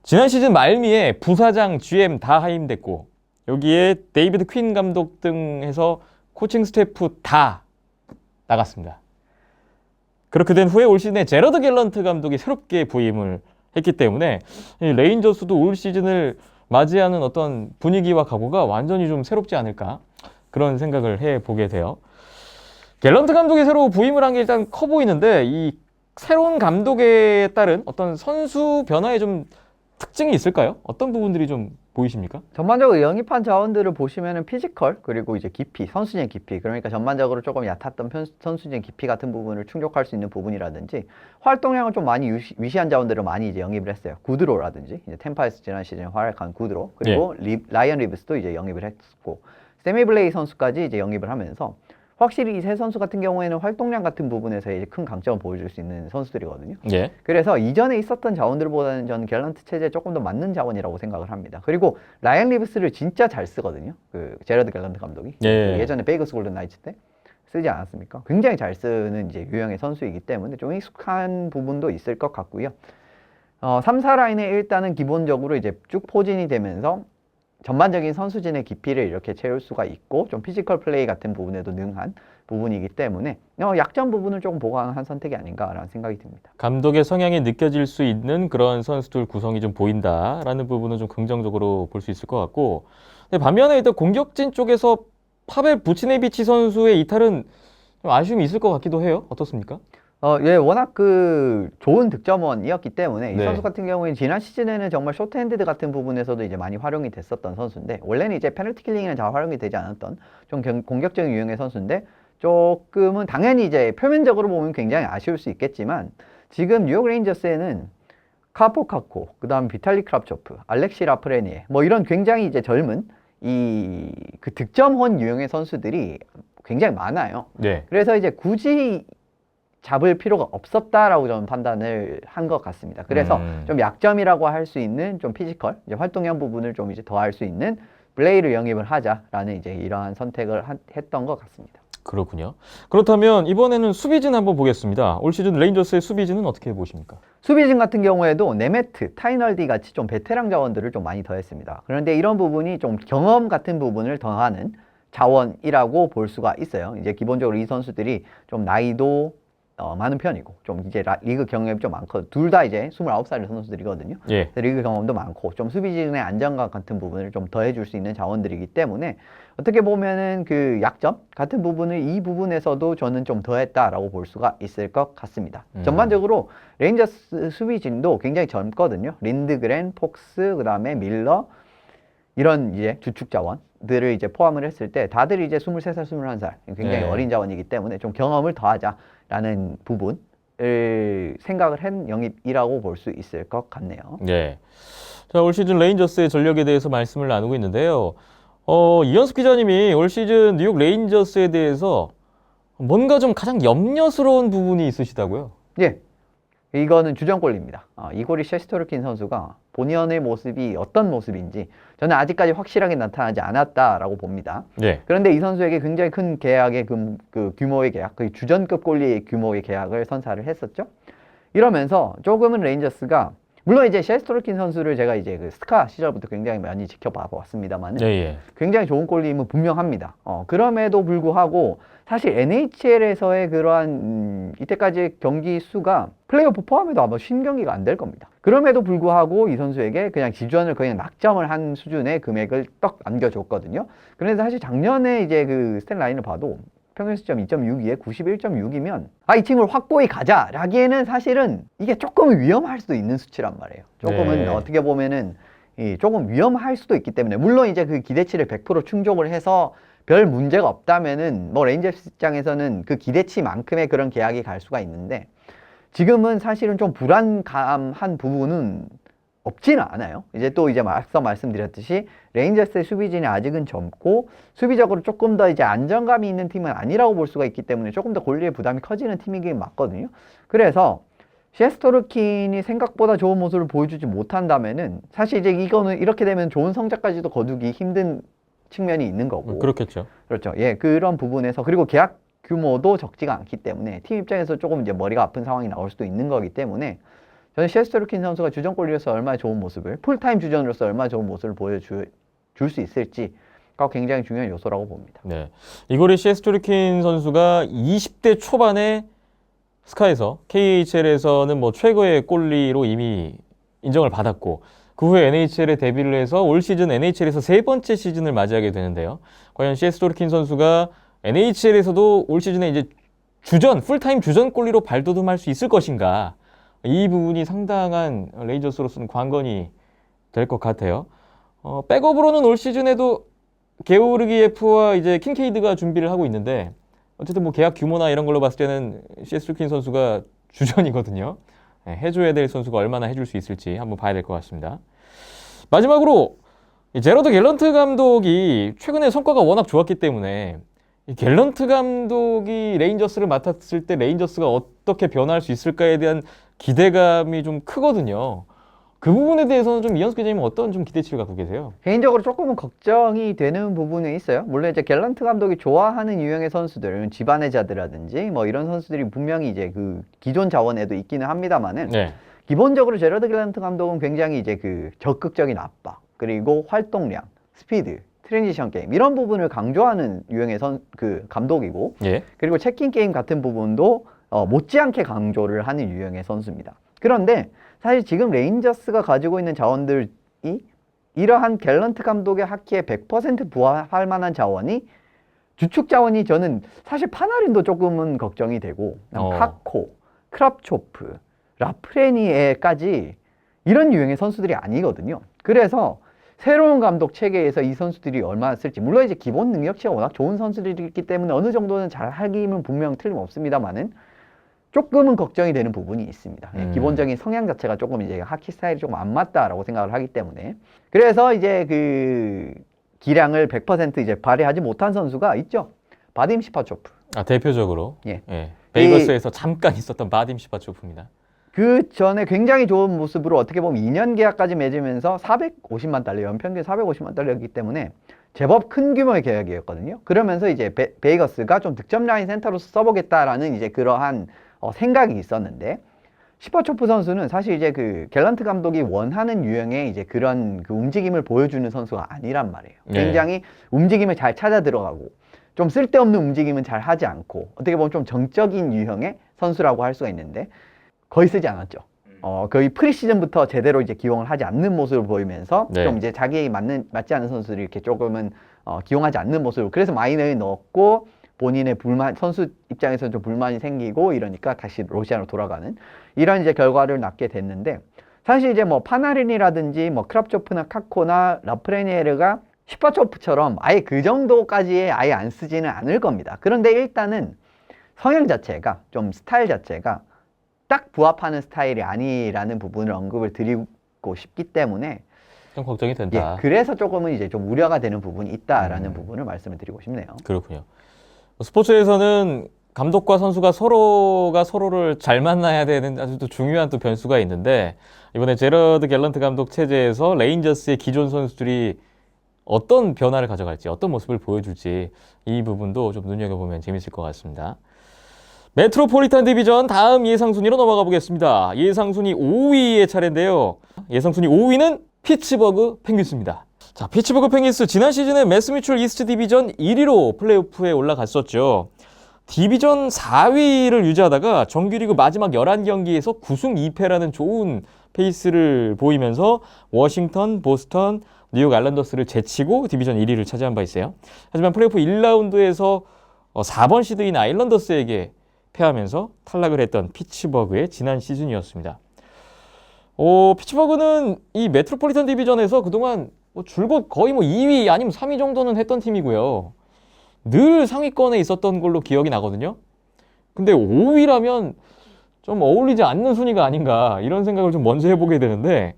지난 시즌 말미에 부사장, GM 다 하임됐고 여기에 데이비드 퀸 감독 등 해서 코칭 스태프 다 나갔습니다. 그렇게 된 후에 올 시즌에 제러드 갤런트 감독이 새롭게 부임을 했기 때문에 이 레인저스도 올 시즌을 맞이하는 어떤 분위기와 각오가 완전히 좀 새롭지 않을까 그런 생각을 해보게 돼요. 갤런트 감독이 새로 부임을 한 게 일단 커 보이는데 이 새로운 감독에 따른 어떤 선수 변화에 좀 특징이 있을까요? 어떤 부분들이 좀 보이십니까?
전반적으로 영입한 자원들을 보시면은 피지컬 그리고 이제 깊이, 선수진의 깊이, 그러니까 전반적으로 조금 얕았던 선수진의 깊이 같은 부분을 충족할 수 있는 부분이라든지 활동량을 좀 많이 위시한 자원들을 많이 이제 영입을 했어요. 구드로라든지 이제 템파에서 지난 시즌에 활약한 구드로, 그리고 라이언 리브스도 이제 영입을 했고 세미 블레이 선수까지 이제 영입을 하면서 확실히 이 세 선수 같은 경우에는 활동량 같은 부분에서 이제 큰 강점을 보여줄 수 있는 선수들이거든요. 그래서 이전에 있었던 자원들보다는 저는 갤런트 체제에 조금 더 맞는 자원이라고 생각을 합니다. 그리고 라이언 리브스를 진짜 잘 쓰거든요. 그 제러드 갤런트 감독이 예전에 베이거스 골든 나이츠 때 쓰지 않았습니까? 굉장히 잘 쓰는 이제 유형의 선수이기 때문에 좀 익숙한 부분도 있을 것 같고요. 3, 4라인에 일단은 기본적으로 이제 쭉 포진이 되면서 전반적인 선수진의 깊이를 이렇게 채울 수가 있고 좀 피지컬 플레이 같은 부분에도 능한 부분이기 때문에 약점 부분을 조금 보강한 선택이 아닌가라는 생각이 듭니다.
감독의 성향이 느껴질 수 있는 그런 선수들 구성이 좀 보인다라는 부분은 좀 긍정적으로 볼 수 있을 것 같고, 근데 반면에 일단 공격진 쪽에서 파벨 부치네비치 선수의 이탈은 좀 아쉬움이 있을 것 같기도 해요. 어떻습니까?
예, 워낙 그 좋은 득점원이었기 때문에 이 선수 같은 경우에는 지난 시즌에는 정말 쇼트핸디드 같은 부분에서도 이제 많이 활용이 됐었던 선수인데 원래는 이제 페널티 킬링에는 잘 활용이 되지 않았던 좀 공격적인 유형의 선수인데 조금은 당연히 이제 표면적으로 보면 굉장히 아쉬울 수 있겠지만 지금 뉴욕 레인저스에는 카포카코, 그 다음 비탈리 크랍초프, 알렉시 라프레니에 뭐 이런 굉장히 이제 젊은 이 그 득점원 유형의 선수들이 굉장히 많아요. 그래서 이제 굳이 잡을 필요가 없었다라고 저는 판단을 한 것 같습니다. 그래서 좀 약점이라고 할 수 있는 좀 피지컬, 이제 활동량 부분을 좀 이제 더할 수 있는 블레이를 영입을 하자라는 이제 이러한 선택을 했던 것 같습니다.
그렇군요. 그렇다면 이번에는 수비진 한번 보겠습니다. 올 시즌 레인저스의 수비진은 어떻게 보십니까?
수비진 같은 경우에도 네메트, 타이널디 같이 좀 베테랑 자원들을 좀 많이 더했습니다. 그런데 이런 부분이 좀 경험 같은 부분을 더하는 자원이라고 볼 수가 있어요. 이제 기본적으로 이 선수들이 좀 나이도 많은 편이고 좀 이제 리그 경험이 좀 많고 둘 다 이제 29살의 선수들이거든요. 리그 경험도 많고 좀 수비진의 안정감 같은 부분을 좀 더해줄 수 있는 자원들이기 때문에 어떻게 보면은 그 약점 같은 부분을 이 부분에서도 저는 좀 더했다라고 볼 수가 있을 것 같습니다. 전반적으로 레인저스 수비진도 굉장히 젊거든요. 린드그렌, 폭스, 그 다음에 밀러 이런 이제 주축 자원들을 이제 포함을 했을 때 다들 이제 23살, 21살 굉장히 어린 자원이기 때문에 좀 경험을 더하자라는 부분을 생각을 한 영입이라고 볼 수 있을 것 같네요.
네. 자, 올 시즌 레인저스의 전력에 대해서 말씀을 나누고 있는데요. 이현숙 기자님이 올 시즌 뉴욕 레인저스에 대해서 뭔가 좀 가장 염려스러운 부분이 있으시다고요?
예. 이거는 주전골입니다. 이고리 셰스토르킨 선수가 본연의 모습이 어떤 모습인지 저는 아직까지 확실하게 나타나지 않았다라고 봅니다.
네.
그런데 이 선수에게 굉장히 큰 계약의 그 규모의 계약, 그 주전급 골리 규모의 계약을 선사를 했었죠. 이러면서 조금은 레인저스가 물론 이제 셰스토르킨 선수를 제가 이제 그 스카 시절부터 굉장히 많이 지켜봐 왔습니다만
예.
굉장히 좋은 골림은 분명합니다. 그럼에도 불구하고 사실 NHL에서의 그러한 이때까지의 경기 수가 플레이오프 포함해도 아마 50경기가 안 될 겁니다. 그럼에도 불구하고 이 선수에게 그냥 지주원을 그냥 낙점을 한 수준의 금액을 떡 안겨줬거든요. 그래서 사실 작년에 이제 그 스탯 라인을 봐도 평균 시점 2.62에 91.6이면 이 팀을 확고히 가자라기에는 사실은 이게 조금 위험할 수도 있는 수치란 말이에요. 조금은 어떻게 보면은 조금 위험할 수도 있기 때문에 물론 이제 그 기대치를 100% 충족을 해서 별 문제가 없다면은 뭐 레인저스 입장에서는 그 기대치만큼의 그런 계약이 갈 수가 있는데 지금은 사실은 좀 불안감한 부분은 없지는 않아요. 이제 또 이제 앞서 말씀드렸듯이 레인저스의 수비진이 아직은 젊고 수비적으로 조금 더 이제 안정감이 있는 팀은 아니라고 볼 수가 있기 때문에 조금 더 골리의 부담이 커지는 팀이긴 맞거든요. 그래서 셰스토르킨이 생각보다 좋은 모습을 보여주지 못한다면은 사실 이제 이거는 이렇게 되면 좋은 성적까지도 거두기 힘든 측면이 있는 거고.
그렇겠죠.
그렇죠. 예, 그런 부분에서 그리고 계약 규모도 적지가 않기 때문에 팀 입장에서 조금 이제 머리가 아픈 상황이 나올 수도 있는 거기 때문에 저는 셰스토르킨 선수가 주전 골리로서 얼마나 좋은 모습을 풀타임 주전으로서 얼마나 좋은 모습을 보여줄 수 있을지가 굉장히 중요한 요소라고 봅니다.
네, 이고리 셰스토르킨 선수가 20대 초반에 스카에서 KHL에서는 뭐 최고의 골리로 이미 인정을 받았고 그 후에 NHL에 데뷔를 해서 올 시즌 NHL에서 세 번째 시즌을 맞이하게 되는데요. 과연 셰스토르킨 선수가 NHL에서도 올 시즌에 이제 풀타임 주전 골리로 발돋움할 수 있을 것인가? 이 부분이 상당한 레인저스로서는 관건이 될 것 같아요. 백업으로는 올 시즌에도 게오르기 F와 이제 킹케이드가 준비를 하고 있는데 어쨌든 뭐 계약 규모나 이런 걸로 봤을 때는 셰스토르킨 선수가 주전이거든요. 네, 해줘야 될 선수가 얼마나 해줄 수 있을지 한번 봐야 될 것 같습니다. 마지막으로 제러드 갤런트 감독이 최근에 성과가 워낙 좋았기 때문에 이 갤런트 감독이 레인저스를 맡았을 때 레인저스가 어떻게 변화할 수 있을까에 대한 기대감이 좀 크거든요. 그 부분에 대해서는 좀 이현숙 기자님은 어떤 좀 기대치를 갖고 계세요?
개인적으로 조금은 걱정이 되는 부분에 있어요. 물론 이제 갤런트 감독이 좋아하는 유형의 선수들, 집안의 자들이라든지 뭐 이런 선수들이 분명히 이제 그 기존 자원에도 있기는 합니다만은
네.
기본적으로 제러드 갤런트 감독은 굉장히 이제 그 적극적인 압박, 그리고 활동량, 스피드, 트랜지션 게임 이런 부분을 강조하는 유형의 그 감독이고,
예.
그리고 체킹 게임 같은 부분도 못지않게 강조를 하는 유형의 선수입니다. 그런데 사실 지금 레인저스가 가지고 있는 자원들이 이러한 갤런트 감독의 하키에 100% 부합할 만한 자원이 주축 자원이 저는 사실 파나린도 조금은 걱정이 되고 카코, 크랍초프, 라프레니에까지 이런 유형의 선수들이 아니거든요. 그래서 새로운 감독 체계에서 이 선수들이 얼마나 쓸지 물론 이제 기본 능력치가 워낙 좋은 선수들이기 때문에 어느 정도는 잘 하기는 분명 틀림없습니다만은 조금은 걱정이 되는 부분이 있습니다. 기본적인 성향 자체가 조금 이제 하키 스타일이 조금 안 맞다라고 생각을 하기 때문에 그래서 이제 그 기량을 100% 이제 발휘하지 못한 선수가 있죠. 바딤 시파초프.
대표적으로
예.
베이거스에서 잠깐 있었던 바딤 시파초프입니다.
그 전에 굉장히 좋은 모습으로 어떻게 보면 2년 계약까지 맺으면서 450만 달러, 연평균 450만 달러였기 때문에 제법 큰 규모의 계약이었거든요. 그러면서 이제 베이거스가 좀 득점 라인 센터로서 써보겠다라는 이제 그러한 생각이 있었는데 시파초프 선수는 사실 이제 그 갤런트 감독이 원하는 유형의 이제 그런 그 움직임을 보여주는 선수가 아니란 말이에요. 굉장히 움직임을 잘 찾아 들어가고 좀 쓸데없는 움직임은 잘 하지 않고 어떻게 보면 좀 정적인 유형의 선수라고 할 수가 있는데 거의 쓰지 않았죠. 거의 프리시즌부터 제대로 이제 기용을 하지 않는 모습을 보이면서 좀 이제 자기에 맞지 않는 선수를 이렇게 조금은 기용하지 않는 모습을 그래서 마이너에 넣었고 본인의 불만 선수 입장에서는 좀 불만이 생기고 이러니까 다시 러시아로 돌아가는 이런 이제 결과를 낳게 됐는데 사실 이제 뭐 파나린이라든지 뭐 크랍초프나 카코나 라프레니에르가 시파초프처럼 아예 그 정도까지의 아예 안 쓰지는 않을 겁니다. 그런데 일단은 성향 자체가 좀 스타일 자체가 딱 부합하는 스타일이 아니라는 부분을 언급을 드리고 싶기 때문에
좀 걱정이 된다.
그래서 조금은 이제 좀 우려가 되는 부분이 있다라는 부분을 말씀을 드리고 싶네요.
그렇군요. 스포츠에서는 감독과 선수가 서로가 서로를 잘 만나야 되는 아주 또 중요한 또 변수가 있는데 이번에 제러드 갤런트 감독 체제에서 레인저스의 기존 선수들이 어떤 변화를 가져갈지 어떤 모습을 보여줄지 이 부분도 좀 눈여겨보면 재밌을 것 같습니다. 메트로폴리탄 디비전 다음 예상 순위로 넘어가 보겠습니다. 예상 순위 5위의 차례인데요. 예상 순위 5위는 피츠버그 펭귄스입니다. 자, 피츠버그 펭귄스 지난 시즌에 매스뮤추얼 이스트 디비전 1위로 플레이오프에 올라갔었죠. 디비전 4위를 유지하다가 정규리그 마지막 11경기에서 9승 2패라는 좋은 페이스를 보이면서 워싱턴, 보스턴, 뉴욕 아일랜더스를 제치고 디비전 1위를 차지한 바 있어요. 하지만 플레이오프 1라운드에서 4번 시드인 아일랜더스에게 패하면서 탈락을 했던 피츠버그의 지난 시즌이었습니다. 피츠버그는 이 메트로폴리탄 디비전에서 그동안 줄곧 거의 2위 아니면 3위 정도는 했던 팀이고요. 늘 상위권에 있었던 걸로 기억이 나거든요. 근데 5위라면 좀 어울리지 않는 순위가 아닌가 이런 생각을 좀 먼저 해보게 되는데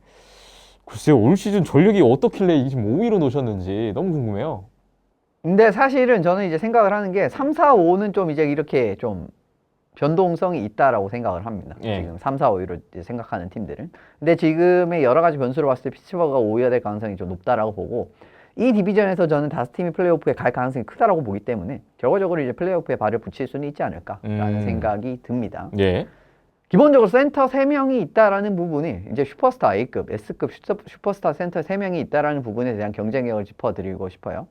글쎄요, 올 시즌 전력이 어떻길래 지금 5위로 놓으셨는지 너무 궁금해요.
근데 사실은 저는 이제 생각을 하는 게 3, 4, 5는 좀 이제 이렇게 좀 변동성이 있다라고 생각을 합니다. 지금 3, 4, 5위로 생각하는 팀들은. 근데 지금의 여러 가지 변수를 봤을 때 피츠버그가 5위가 될 가능성이 좀 높다라고 보고 이 디비전에서 저는 5팀이 플레이오프에 갈 가능성이 크다라고 보기 때문에 결과적으로 이제 플레이오프에 발을 붙일 수는 있지 않을까라는 생각이 듭니다.
예.
기본적으로 센터 3명이 있다라는 부분이 이제 슈퍼스타 A급, S급 슈퍼스타 센터 3명이 있다라는 부분에 대한 경쟁력을 짚어드리고 싶어요.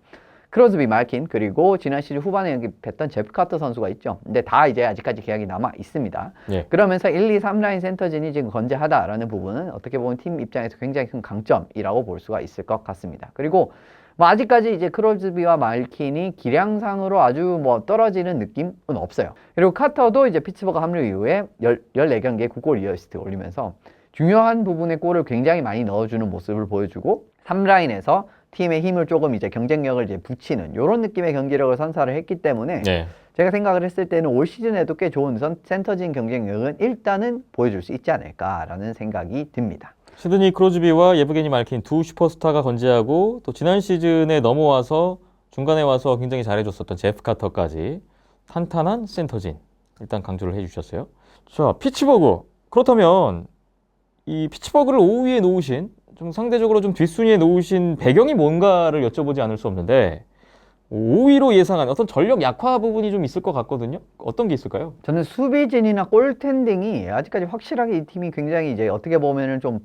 크로스비, 말킨, 그리고 지난 시즌 후반에 영입했던 제프 카터 선수가 있죠. 근데 다 이제 아직까지 계약이 남아 있습니다.
예.
그러면서 1, 2, 3라인 센터진이 지금 건재하다라는 부분은 어떻게 보면 팀 입장에서 굉장히 큰 강점이라고 볼 수가 있을 것 같습니다. 그리고 아직까지 이제 크로스비와 말킨이 기량상으로 아주 떨어지는 느낌은 없어요. 그리고 카터도 이제 피츠버그 합류 이후에 14경기에 9골 2어시스트 올리면서 중요한 부분에 골을 굉장히 많이 넣어주는 모습을 보여주고 3라인에서 팀의 힘을 조금 이제 경쟁력을 이제 붙이는 이런 느낌의 경기력을 선사를 했기 때문에 제가 생각을 했을 때는 올 시즌에도 꽤 좋은 센터진 경쟁력은 일단은 보여줄 수 있지 않을까라는 생각이 듭니다.
시드니 크로즈비와 예브게니 말킨 두 슈퍼스타가 건재하고 또 지난 시즌에 넘어와서 중간에 와서 굉장히 잘해줬었던 제프 카터까지 탄탄한 센터진 일단 강조를 해주셨어요. 자, 피츠버그 그렇다면 이 피츠버그를 5위에 놓으신 좀 상대적으로 좀 뒷순위에 놓으신 배경이 뭔가를 여쭤보지 않을 수 없는데 5위로 예상한 어떤 전력 약화 부분이 좀 있을 것 같거든요. 어떤 게 있을까요?
저는 수비진이나 골텐딩이 아직까지 확실하게 이 팀이 굉장히 이제 어떻게 보면은 좀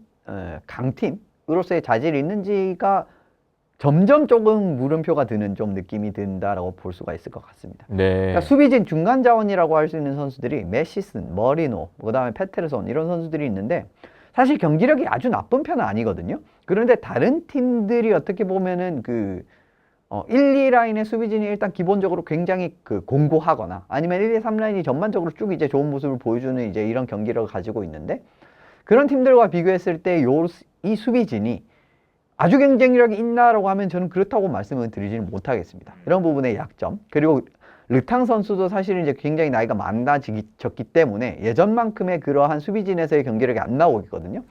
강팀으로서의 자질이 있는지가 점점 조금 물음표가 드는 좀 느낌이 든다라고 볼 수가 있을 것 같습니다. 그러니까 수비진 중간 자원이라고 할 수 있는 선수들이 메시슨, 머리노, 그다음에 페테르손 이런 선수들이 있는데 사실 경기력이 아주 나쁜 편은 아니거든요. 그런데 다른 팀들이 어떻게 보면은 1, 2라인의 수비진이 일단 기본적으로 굉장히 공고하거나 아니면 1, 2, 3라인이 전반적으로 쭉 이제 좋은 모습을 보여주는 이제 이런 경기력을 가지고 있는데 그런 팀들과 비교했을 때 이 수비진이 아주 경쟁력이 있나라고 하면 저는 그렇다고 말씀을 드리지는 못하겠습니다. 이런 부분의 약점. 그리고 르탕 선수도 사실은 이제 굉장히 나이가 많아졌기 때문에 예전만큼의 그러한 수비진에서의 경기력이 안 나오거든요.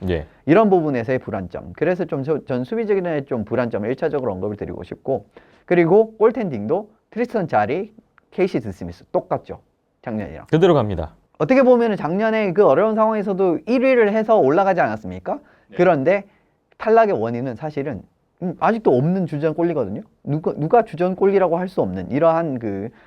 이런 부분에서의 불안점. 그래서 전 수비적인 좀 불안점을 1차적으로 언급을 드리고 싶고 그리고 골텐딩도 트리스턴 자리, 케이시 드스미스 똑같죠. 작년이랑.
그대로 갑니다.
어떻게 보면 작년에 그 어려운 상황에서도 1위를 해서 올라가지 않았습니까? 그런데 탈락의 원인은 사실은 아직도 없는 주전 골리거든요. 누가 주전 골리라고 할 수 없는 이러한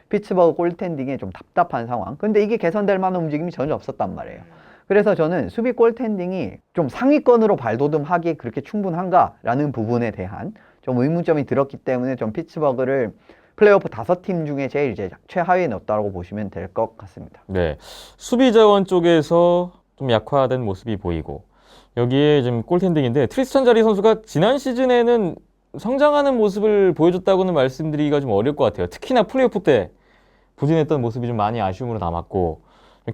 피츠버그 골텐딩의 좀 답답한 상황. 근데 이게 개선될 만한 움직임이 전혀 없었단 말이에요. 그래서 저는 수비 골텐딩이 좀 상위권으로 발돋움하기에 그렇게 충분한가라는 부분에 대한 좀 의문점이 들었기 때문에 좀 피츠버그를 플레이오프 5팀 중에 제일 이제 최하위에 넣었다고 보시면 될 것 같습니다.
네, 수비 자원 쪽에서 좀 약화된 모습이 보이고 여기에 지금 골텐딩인데 트리스탄 자리 선수가 지난 시즌에는 성장하는 모습을 보여줬다고는 말씀드리기가 좀 어려울 것 같아요. 특히나 플레이오프 때 부진했던 모습이 좀 많이 아쉬움으로 남았고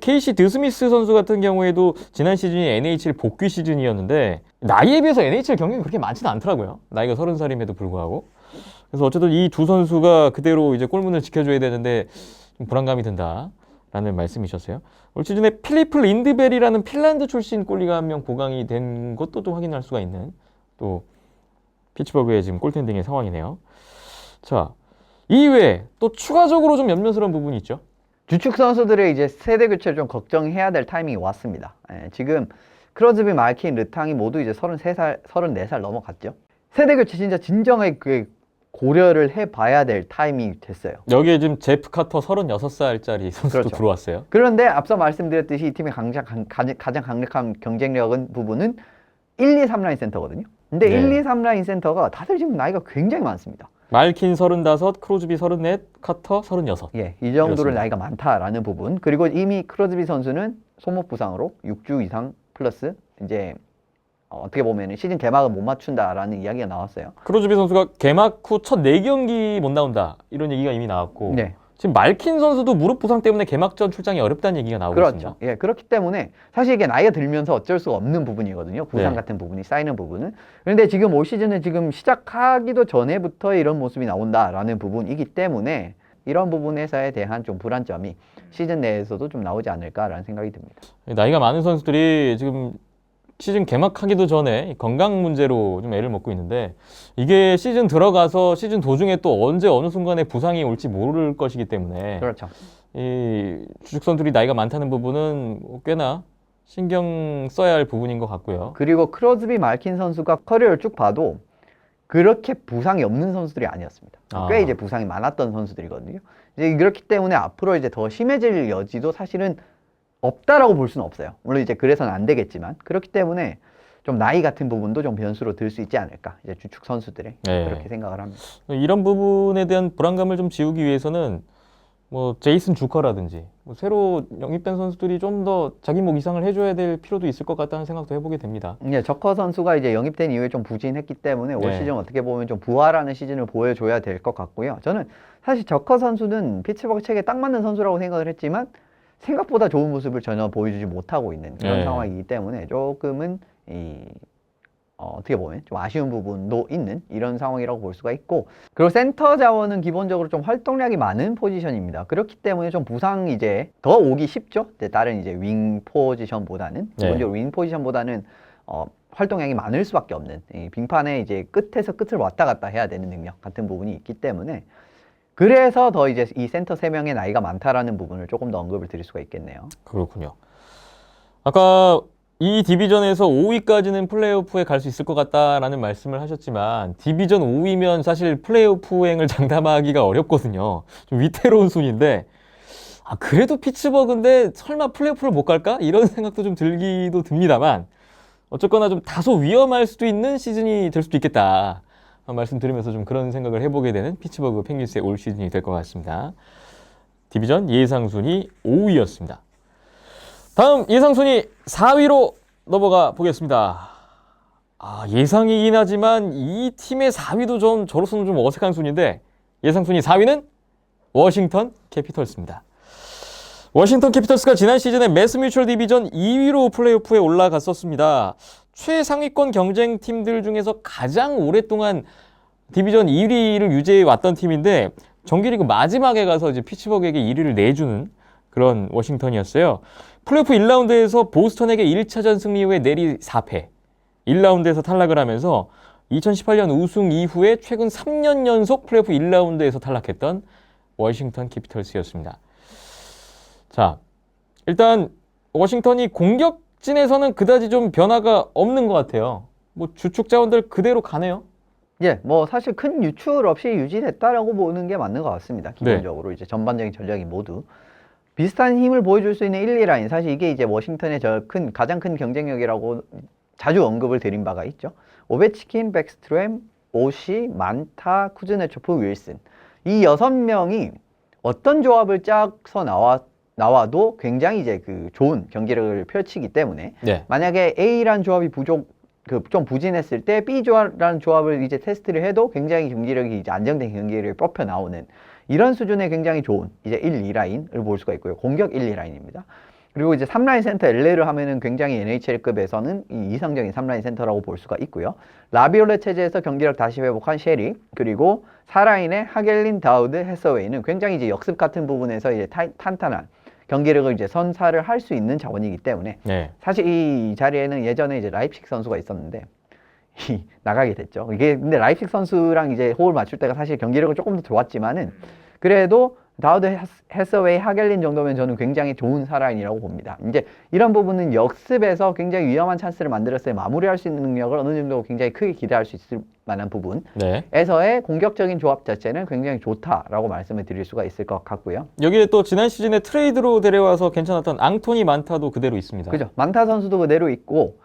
케이시 드스미스 선수 같은 경우에도 지난 시즌이 NHL 복귀 시즌이었는데 나이에 비해서 NHL 경력이 그렇게 많지는 않더라고요. 나이가 30살임에도 불구하고. 그래서 어쨌든 이 두 선수가 그대로 이제 골문을 지켜줘야 되는데 좀 불안감이 든다. 라는 말씀이셨어요. 올 시즌에 필리프 린드베리라는 핀란드 출신 골리가 한 명 보강이 된 것도 좀 확인할 수가 있는 또 피츠버그의 지금 골텐딩의 상황이네요. 자, 이외에 또 추가적으로 좀 염려스러운 부분이 있죠.
주축 선수들의 이제 세대 교체를 좀 걱정해야 될 타이밍이 왔습니다. 지금 크로즈비, 말킨, 르탕이 모두 이제 33살, 34살 넘어갔죠. 세대 교체 진짜 진정하게 그 고려를 해봐야 될 타이밍이 됐어요.
여기에 지금 제프 카터 36살짜리 선수도
그렇죠.
들어왔어요.
그런데 앞서 말씀드렸듯이 이 팀의 가장 강력한 경쟁력은 부분은 1, 2, 3라인 센터거든요. 근데
네.
1, 2, 3라인 센터가 다들 지금 나이가 굉장히 많습니다.
말킨 35, 크로즈비 34, 카터 36.
예, 이 정도로
그렇습니다.
나이가 많다라는 부분. 그리고 이미 크로즈비 선수는 손목 부상으로 6주 이상 플러스 이제 어떻게 보면 시즌 개막을 못 맞춘다라는 이야기가 나왔어요.
크로즈비 선수가 개막 후 첫 4경기 못 나온다 이런 얘기가 이미 나왔고
네.
지금 말킨 선수도 무릎 부상 때문에 개막전 출장이 어렵다는 얘기가 나오고
그렇죠.
있습니다.
예, 그렇기 때문에 사실 이게 나이가 들면서 어쩔 수가 없는 부분이거든요. 부상
네.
같은 부분이 쌓이는 부분은. 그런데 지금 올 시즌은 지금 시작하기도 전에부터 이런 모습이 나온다라는 부분이기 때문에 이런 부분에서에 대한 좀 불안점이 시즌 내에서도 좀 나오지 않을까라는 생각이 듭니다.
나이가 많은 선수들이 지금 시즌 개막하기도 전에 건강 문제로 좀 애를 먹고 있는데 이게 시즌 들어가서 시즌 도중에 또 언제 어느 순간에 부상이 올지 모를 것이기 때문에
그렇죠.
이 주축 선수들이 나이가 많다는 부분은 꽤나 신경 써야 할 부분인 것 같고요.
그리고 크로즈비, 말킨 선수가 커리어를 쭉 봐도 그렇게 부상이 없는 선수들이 아니었습니다. 꽤 이제 부상이 많았던 선수들이거든요. 이제 그렇기 때문에 앞으로 이제 더 심해질 여지도 사실은 없다라고 볼 수는 없어요. 물론 이제 그래서는 안 되겠지만 그렇기 때문에 좀 나이 같은 부분도 좀 변수로 들 수 있지 않을까. 이제 주축 선수들의
네.
그렇게 생각을 합니다.
이런 부분에 대한 불안감을 좀 지우기 위해서는 뭐 제이슨 주커라든지 뭐 새로 영입된 선수들이 좀 더 자기 목 이상을 해줘야 될 필요도 있을 것 같다는 생각도 해보게 됩니다.
예, 저커 선수가 이제 영입된 이후에 좀 부진했기 때문에 올
네.
시즌 어떻게 보면 좀 부활하는 시즌을 보여줘야 될 것 같고요. 저는 사실 저커 선수는 피츠버그 책에 딱 맞는 선수라고 생각을 했지만 생각보다 좋은 모습을 전혀 보여주지 못하고 있는 그런
네.
상황이기 때문에 조금은 어떻게 보면 좀 아쉬운 부분도 있는 이런 상황이라고 볼 수가 있고, 그리고 센터 자원은 기본적으로 좀 활동량이 많은 포지션입니다. 그렇기 때문에 좀 부상 이제 더 오기 쉽죠. 다른 이제 윙 포지션보다는 기본적으로 윙 포지션보다는 활동량이 많을 수밖에 없는 이 빙판의 이제 끝에서 끝을 왔다 갔다 해야 되는 능력 같은 부분이 있기 때문에 그래서 더 이제 이 센터 3명의 나이가 많다라는 부분을 조금 더 언급을 드릴 수가 있겠네요.
그렇군요. 아까 이 디비전에서 5위까지는 플레이오프에 갈 수 있을 것 같다라는 말씀을 하셨지만 디비전 5위면 사실 플레이오프행을 장담하기가 어렵거든요. 좀 위태로운 순위인데 그래도 피츠버그인데 설마 플레이오프를 못 갈까? 이런 생각도 좀 들기도 듭니다만 어쨌거나 좀 다소 위험할 수도 있는 시즌이 될 수도 있겠다. 말씀 드리면서 좀 그런 생각을 해보게 되는 피츠버그 펭귄스의 올 시즌이 될 것 같습니다. 디비전 예상 순위 5위였습니다. 다음 예상 순위 4위로 넘어가 보겠습니다. 예상이긴 하지만 이 팀의 4위도 좀 저로서는 좀 어색한 순위인데 예상 순위 4위는 워싱턴 캐피털스입니다. 워싱턴 캐피털스가 지난 시즌에 매스뮤추얼 디비전 2위로 플레이오프에 올라갔었습니다. 최상위권 경쟁팀들 중에서 가장 오랫동안 디비전 1위를 유지해왔던 팀인데 정규리그 마지막에 가서 이제 피츠버그에게 1위를 내주는 그런 워싱턴이었어요. 플레이오프 1라운드에서 보스턴에게 1차전 승리 후에 내리 4패. 1라운드에서 탈락을 하면서 2018년 우승 이후에 최근 3년 연속 플레이오프 1라운드에서 탈락했던 워싱턴 캐피털스였습니다. 자, 일단 워싱턴이 공격진에서는 그다지 좀 변화가 없는 것 같아요. 뭐 주축 자원들 그대로 가네요.
예, 뭐 사실 큰 유출 없이 유지됐다라고 보는 게 맞는 것 같습니다. 기본적으로 이제 전반적인 전략이 모두 비슷한 힘을 보여줄 수 있는 1, 2라인. 사실 이게 이제 워싱턴의 가장 큰 경쟁력이라고 자주 언급을 드린 바가 있죠. 오베치킨, 백스트램, 오시, 만타, 쿠즈네초프, 윌슨. 이 6명이 어떤 조합을 짜서 나와도 굉장히 이제 그 좋은 경기력을 펼치기 때문에 만약에 A라는 조합이 좀 부진했을 때 B라는 조합을 이제 테스트를 해도 굉장히 경기력이 이제 안정된 경기력이 뽑혀 나오는 이런 수준의 굉장히 좋은 이제 1, 2라인을 볼 수가 있고요. 공격 1, 2라인입니다. 그리고 이제 3라인 센터 LA를 하면은 굉장히 NHL급에서는 이 이상적인 3라인 센터라고 볼 수가 있고요. 라비올레 체제에서 경기력 다시 회복한 셰리, 그리고 4라인의 하겔린, 다우드, 해서웨이는 굉장히 이제 역습 같은 부분에서 이제 탄탄한 경기력을 이제 선사를 할 수 있는 자원이기 때문에
네.
사실 이 자리에는 예전에 이제 라이프치히 선수가 있었는데 나가게 됐죠. 이게 근데 라이프치히 선수랑 이제 호흡을 맞출 때가 사실 경기력은 조금 더 좋았지만은 그래도 다우드 해서웨이 하겔린 정도면 저는 굉장히 좋은 사라인이라고 봅니다. 이제 이런 부분은 역습에서 굉장히 위험한 찬스를 만들었을 때 마무리할 수 있는 능력을 어느 정도 굉장히 크게 기대할 수 있을 만한 부분에서의 공격적인 조합 자체는 굉장히 좋다라고 말씀을 드릴 수가 있을 것 같고요.
여기에 또 지난 시즌에 트레이드로 데려와서 괜찮았던 앙토니 만타도 그대로 있습니다.
그죠. 만타 선수도 그대로 있고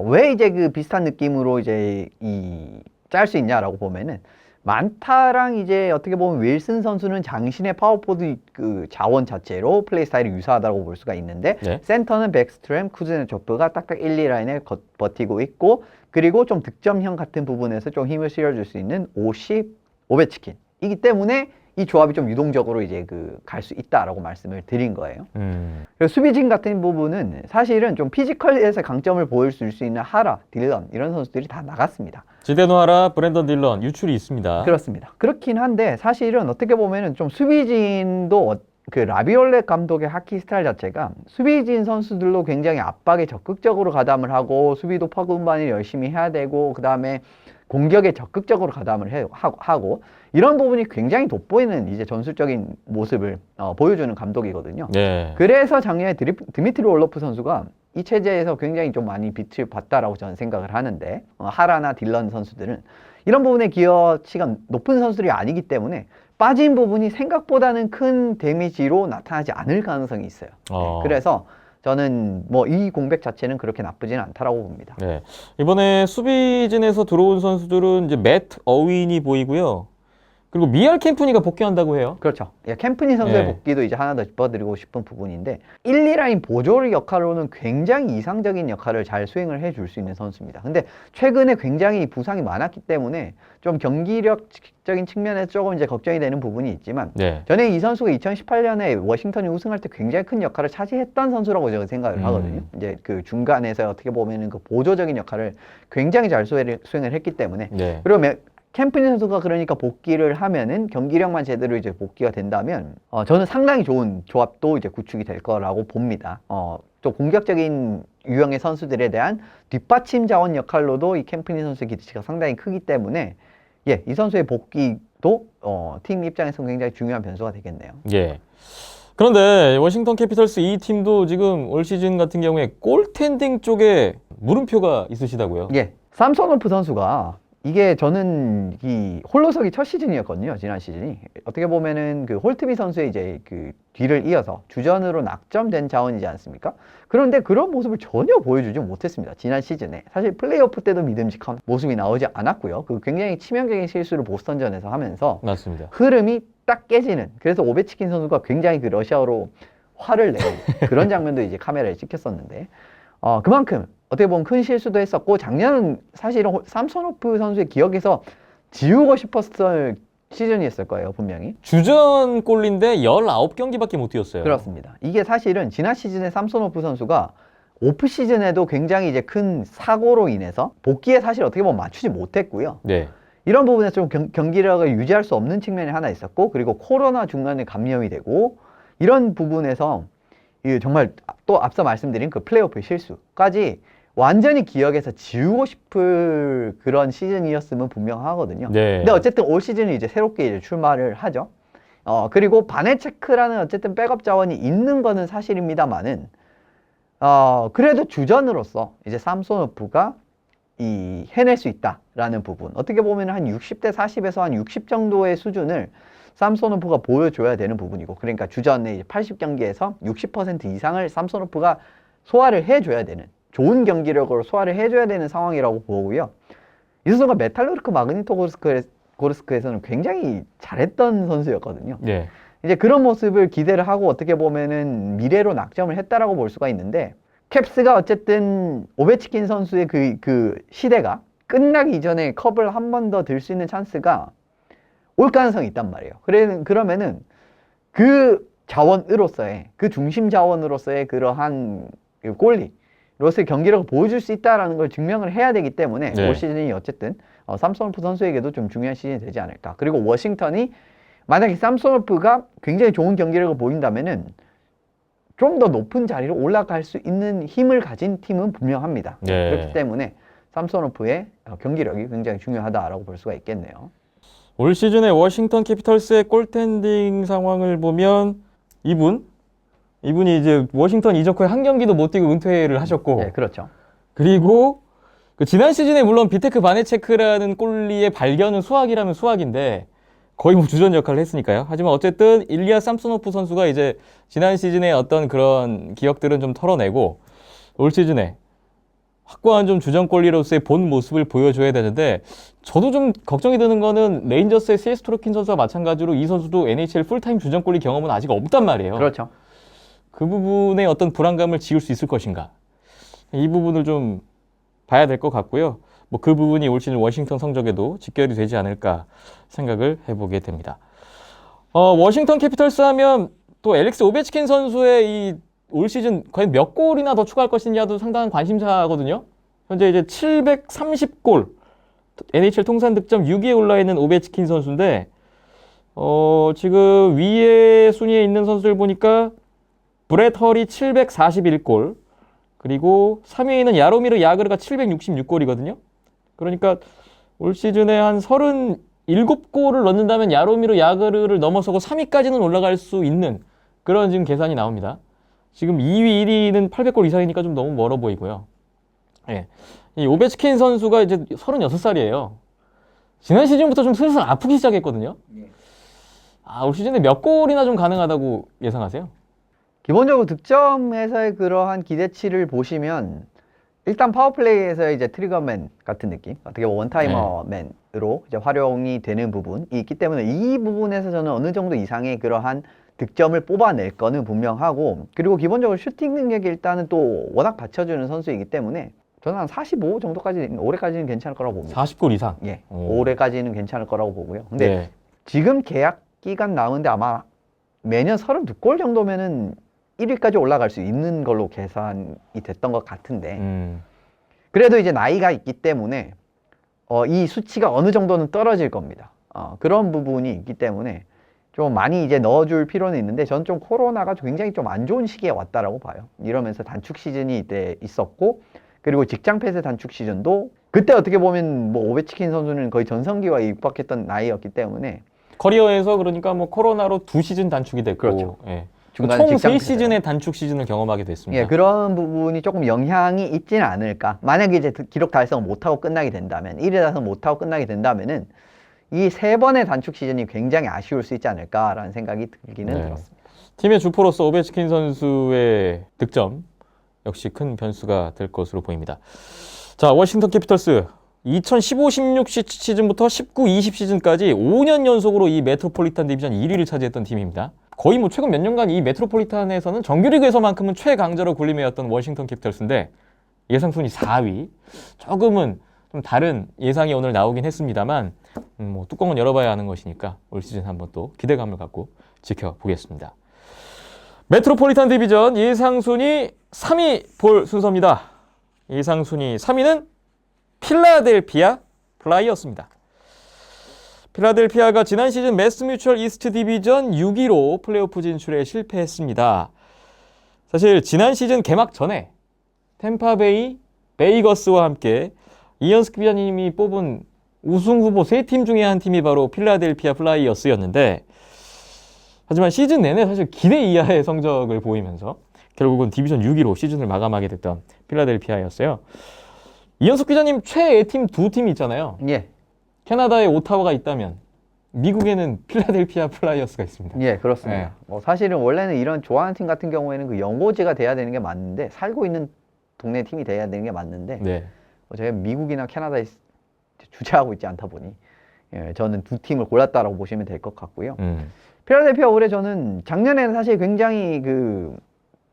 왜 이제 그 비슷한 느낌으로 이제 짤 수 있냐라고 보면은 만타랑 이제 어떻게 보면 윌슨 선수는 장신의 파워포드 그 자원 자체로 플레이 스타일이 유사하다고 볼 수가 있는데 네. 센터는 백스트램, 쿠즈네초프가 딱딱 1, 2라인에 버티고 있고 그리고 좀 득점형 같은 부분에서 좀 힘을 실어줄 수 있는 오베치킨이기 때문에 이 조합이 좀 유동적으로 이제 갈 수 있다라고 말씀을 드린 거예요. 그리고 수비진 같은 부분은 사실은 좀 피지컬에서 강점을 보여줄 수 있는 하라, 딜런 이런 선수들이 다 나갔습니다.
지데노 하라, 브랜던 딜런 유출이 있습니다.
그렇습니다. 그렇긴 한데 사실은 어떻게 보면은 좀 수비진도 그 라비올레 감독의 하키 스타일 자체가 수비진 선수들로 굉장히 압박에 적극적으로 가담을 하고 수비도 파고분반을 열심히 해야 되고 그 다음에 공격에 적극적으로 가담을 하고 이런 부분이 굉장히 돋보이는 이제 전술적인 모습을 보여주는 감독이거든요. 네. 그래서 작년에 드미트리 올로프 선수가 이 체제에서 굉장히 좀 많이 빛을 봤다라고 저는 생각을 하는데 하라나 딜런 선수들은 이런 부분에 기여치가 높은 선수들이 아니기 때문에 빠진 부분이 생각보다는 큰 데미지로 나타나지 않을 가능성이 있어요. 네. 그래서 저는 뭐 이 공백 자체는 그렇게 나쁘지는 않다라고 봅니다.
네. 이번에 수비진에서 들어온 선수들은 이제 맷 어윈이 보이고요. 그리고 미알 캠프니가 복귀한다고 해요.
그렇죠. 캠프니 선수의 복귀도 이제 하나 더 짚어드리고 싶은 부분인데 1, 2라인 보조의 역할로는 굉장히 이상적인 역할을 잘 수행을 해줄 수 있는 선수입니다. 근데 최근에 굉장히 부상이 많았기 때문에 좀 경기력적인 측면에서 조금 이제 걱정이 되는 부분이 있지만 저는 이 선수가 2018년에 워싱턴이 우승할 때 굉장히 큰 역할을 차지했던 선수라고 제가 생각을 하거든요. 이제 그 중간에서 어떻게 보면은 그 보조적인 역할을 굉장히 잘 수행을 했기 때문에 그리고 캠프니 선수가 그러니까 복귀를 하면은 경기력만 제대로 이제 복귀가 된다면 저는 상당히 좋은 조합도 이제 구축이 될 거라고 봅니다. 또 공격적인 유형의 선수들에 대한 뒷받침 자원 역할로도 이 캠프니 선수의 기대치가 상당히 크기 때문에 이 선수의 복귀도 팀 입장에서 굉장히 중요한 변수가 되겠네요.
예. 그런데 워싱턴 캐피털스 이 팀도 지금 올 시즌 같은 경우에 골텐딩 쪽에 물음표가 있으시다고요?
삼손호프 선수가 이게 저는 이 홀로서기 첫 시즌이었거든요. 지난 시즌이. 어떻게 보면은 그 홀트비 선수의 이제 그 뒤를 이어서 주전으로 낙점된 자원이지 않습니까? 그런데 그런 모습을 전혀 보여주지 못했습니다. 지난 시즌에. 사실 플레이오프 때도 믿음직한 모습이 나오지 않았고요. 그 굉장히 치명적인 실수를 보스턴전에서 하면서 맞습니다. 흐름이 딱 깨지는. 그래서 오베치킨 선수가 굉장히 그 러시아어로 화를 내는 그런 장면도 이제 카메라에 찍혔었는데 그만큼 어떻게 보면 큰 실수도 했었고 작년은 사실은 삼손호프 선수의 기억에서 지우고 싶었을 시즌이었을 거예요. 분명히.
주전 골인데 19경기밖에 못 뛰었어요.
그렇습니다. 이게 사실은 지난 시즌에 삼손호프 선수가 오프 시즌에도 굉장히 이제 큰 사고로 인해서 복귀에 사실 어떻게 보면 맞추지 못했고요. 이런 부분에서 좀 경기력을 유지할 수 없는 측면이 하나 있었고 그리고 코로나 중간에 감염이 되고 이런 부분에서 정말 또 앞서 말씀드린 그 플레이오프 실수까지 완전히 기억에서 지우고 싶을 그런 시즌이었으면 분명하거든요. 근데 어쨌든 올 시즌은 이제 새롭게 이제 출마를 하죠. 그리고 바네체크라는 어쨌든 백업 자원이 있는 거는 사실입니다만은 그래도 주전으로서 이제 삼손호프가 해낼 수 있다라는 부분. 어떻게 보면 한 60대 40에서 한 60 정도의 수준을 삼손호프가 보여줘야 되는 부분이고 그러니까 주전에 80경기에서 60% 이상을 삼손호프가 소화를 해줘야 되는 좋은 경기력으로 소화를 해줘야 되는 상황이라고 보고요. 이 선수가 메탈루르크 마그니토고르스크에서는 굉장히 잘했던 선수였거든요. 이제 그런 모습을 기대를 하고 어떻게 보면은 미래로 낙점을 했다라고 볼 수가 있는데 캡스가 어쨌든 오베치킨 선수의 그 시대가 끝나기 이전에 컵을 한 번 더 들 수 있는 찬스가 올 가능성이 있단 말이에요. 그러면은 그 자원으로서의 그 중심 자원으로서의 그러한 골리로서의 경기력을 보여줄 수 있다라는 걸 증명을 해야 되기 때문에 올 시즌이 어쨌든 삼손호프 선수에게도 좀 중요한 시즌이 되지 않을까. 그리고 워싱턴이 만약에 삼손호프가 굉장히 좋은 경기력을 보인다면은 좀 더 높은 자리로 올라갈 수 있는 힘을 가진 팀은 분명합니다.
네.
그렇기 때문에 삼성노프의 경기력이 굉장히 중요하다라고 볼 수가 있겠네요.
올 시즌에 워싱턴 캐피털스의 골텐딩 상황을 보면 이분이 이제 워싱턴 이적 후에 한 경기도 못 뛰고 은퇴를 하셨고,
네, 그렇죠.
그리고 그 지난 시즌에 물론 비테크 바네체크라는 골리의 발견은 수학이라면 수학인데 거의 뭐 주전 역할을 했으니까요. 하지만 어쨌든 일리아 삼소노프 선수가 이제 지난 시즌에 어떤 그런 기억들은 좀 털어내고 올 시즌에 확고한 좀 주전 골리로서의 본 모습을 보여줘야 되는데, 저도 좀 걱정이 드는 거는 레인저스의 시에스토로킨 선수와 마찬가지로 이 선수도 NHL 풀타임 주전 골리 경험은 아직 없단 말이에요.
그렇죠.
그 부분에 어떤 불안감을 지울 수 있을 것인가, 이 부분을 좀 봐야 될 것 같고요. 뭐 그 부분이 올 시즌 워싱턴 성적에도 직결이 되지 않을까 생각을 해보게 됩니다. 워싱턴 캐피털스 하면 또 엘릭스 오베치킨 선수의 이 올 시즌 과연 몇 골이나 더 추가할 것이냐도 상당한 관심사거든요. 현재 이제 730골, NHL 통산 득점 6위에 올라 있는 오베치킨 선수인데, 지금 위에 순위에 있는 선수들 보니까 브렛 헐이 741골, 그리고 3위에 있는 야로미르 야그르가 766골이거든요. 그러니까 올 시즌에 한 37골을 넣는다면 야로미르 야그르를 넘어서고 3위까지는 올라갈 수 있는 그런 지금 계산이 나옵니다. 지금 2위, 1위는 800골 이상이니까 좀 너무 멀어 보이고요. 예. 이 오베치킨 선수가 이제 36살이에요. 지난 시즌부터 좀 슬슬 아프기 시작했거든요. 올 시즌에 몇 골이나 좀 가능하다고 예상하세요?
기본적으로 득점에서의 그러한 기대치를 보시면 일단 파워플레이에서의 이제 트리거맨 같은 느낌, 어떻게 보면 원타이머맨으로 이제 활용이 되는 부분이 있기 때문에 이 부분에서 저는 어느 정도 이상의 그러한 득점을 뽑아낼 거는 분명하고, 그리고 기본적으로 슈팅 능력이 일단은 또 워낙 받쳐주는 선수이기 때문에 저는 한 45 정도까지, 올해까지는 괜찮을 거라고 봅니다.
40골 이상?
예, 올해까지는 괜찮을 거라고 보고요. 근데
네.
지금 계약 기간 나오는데 아마 매년 32골 정도면은 1위까지 올라갈 수 있는 걸로 계산이 됐던 것 같은데, 그래도 이제 나이가 있기 때문에 이 수치가 어느 정도는 떨어질 겁니다. 그런 부분이 있기 때문에 좀 많이 이제 넣어줄 필요는 있는데, 저는 좀 코로나가 굉장히 좀 안 좋은 시기에 왔다라고 봐요. 이러면서 단축 시즌이 이때 있었고, 그리고 직장 폐쇄 단축 시즌도 그때 어떻게 보면 뭐 오베치킨 선수는 거의 전성기와 육박했던 나이였기 때문에
커리어에서 그러니까 뭐 코로나로 2시즌 단축이 됐고,
그렇죠.
예.
중간에
총
직장
3시즌의 단축 시즌을 경험하게 됐습니다.
예, 그런 부분이 조금 영향이 있지는 않을까. 만약에 이제 기록 달성을 못하고 끝나게 된다면, 1위 달성 못하고 끝나게 된다면은 이 3번의 단축 시즌이 굉장히 아쉬울 수 있지 않을까라는 생각이 들기는 들었습니다.
팀의 주포로서 오베치킨 선수의 득점 역시 큰 변수가 될 것으로 보입니다. 자, 워싱턴 캐피털스 2015-16 시즌부터 19-20 시즌까지 5년 연속으로 이 메트로폴리탄 디비전 1위를 차지했던 팀입니다. 거의 뭐 최근 몇 년간 이 메트로폴리탄에서는 정규리그에서만큼은 최강자로 군림해왔던 워싱턴 캐피털스인데 예상 순위 4위. 조금은 좀 다른 예상이 오늘 나오긴 했습니다만 뭐 뚜껑은 열어봐야 하는 것이니까 올 시즌 한번 또 기대감을 갖고 지켜보겠습니다. 메트로폴리탄 디비전 예상 순위 3위 볼 순서입니다. 예상 순위 3위는 필라델피아 플라이어스입니다. 필라델피아가 지난 시즌 매스뮤추얼 이스트 디비전 6위로 플레이오프 진출에 실패했습니다. 사실 지난 시즌 개막 전에 템파베이 베이거스와 함께 이현숙 기자님이 뽑은 우승 후보 3팀 중에 한 팀이 바로 필라델피아 플라이어스였는데, 하지만 시즌 내내 사실 기대 이하의 성적을 보이면서 결국은 디비전 6위로 시즌을 마감하게 됐던 필라델피아였어요. 이현숙 기자님 최애 팀 2팀이 있잖아요.
예.
캐나다에 오타와가 있다면 미국에는 필라델피아 플라이어스가 있습니다.
예, 그렇습니다. 뭐 사실은 원래는 이런 좋아하는 팀 같은 경우에는 그 연고지가 돼야 되는 게 맞는데, 살고 있는 동네 팀이 돼야 되는 게 맞는데, 제가 미국이나 캐나다에 주재하고 있지 않다 보니 저는 2팀을 골랐다라고 보시면 될 것 같고요. 필라델피아 올해 저는 작년에는 사실 굉장히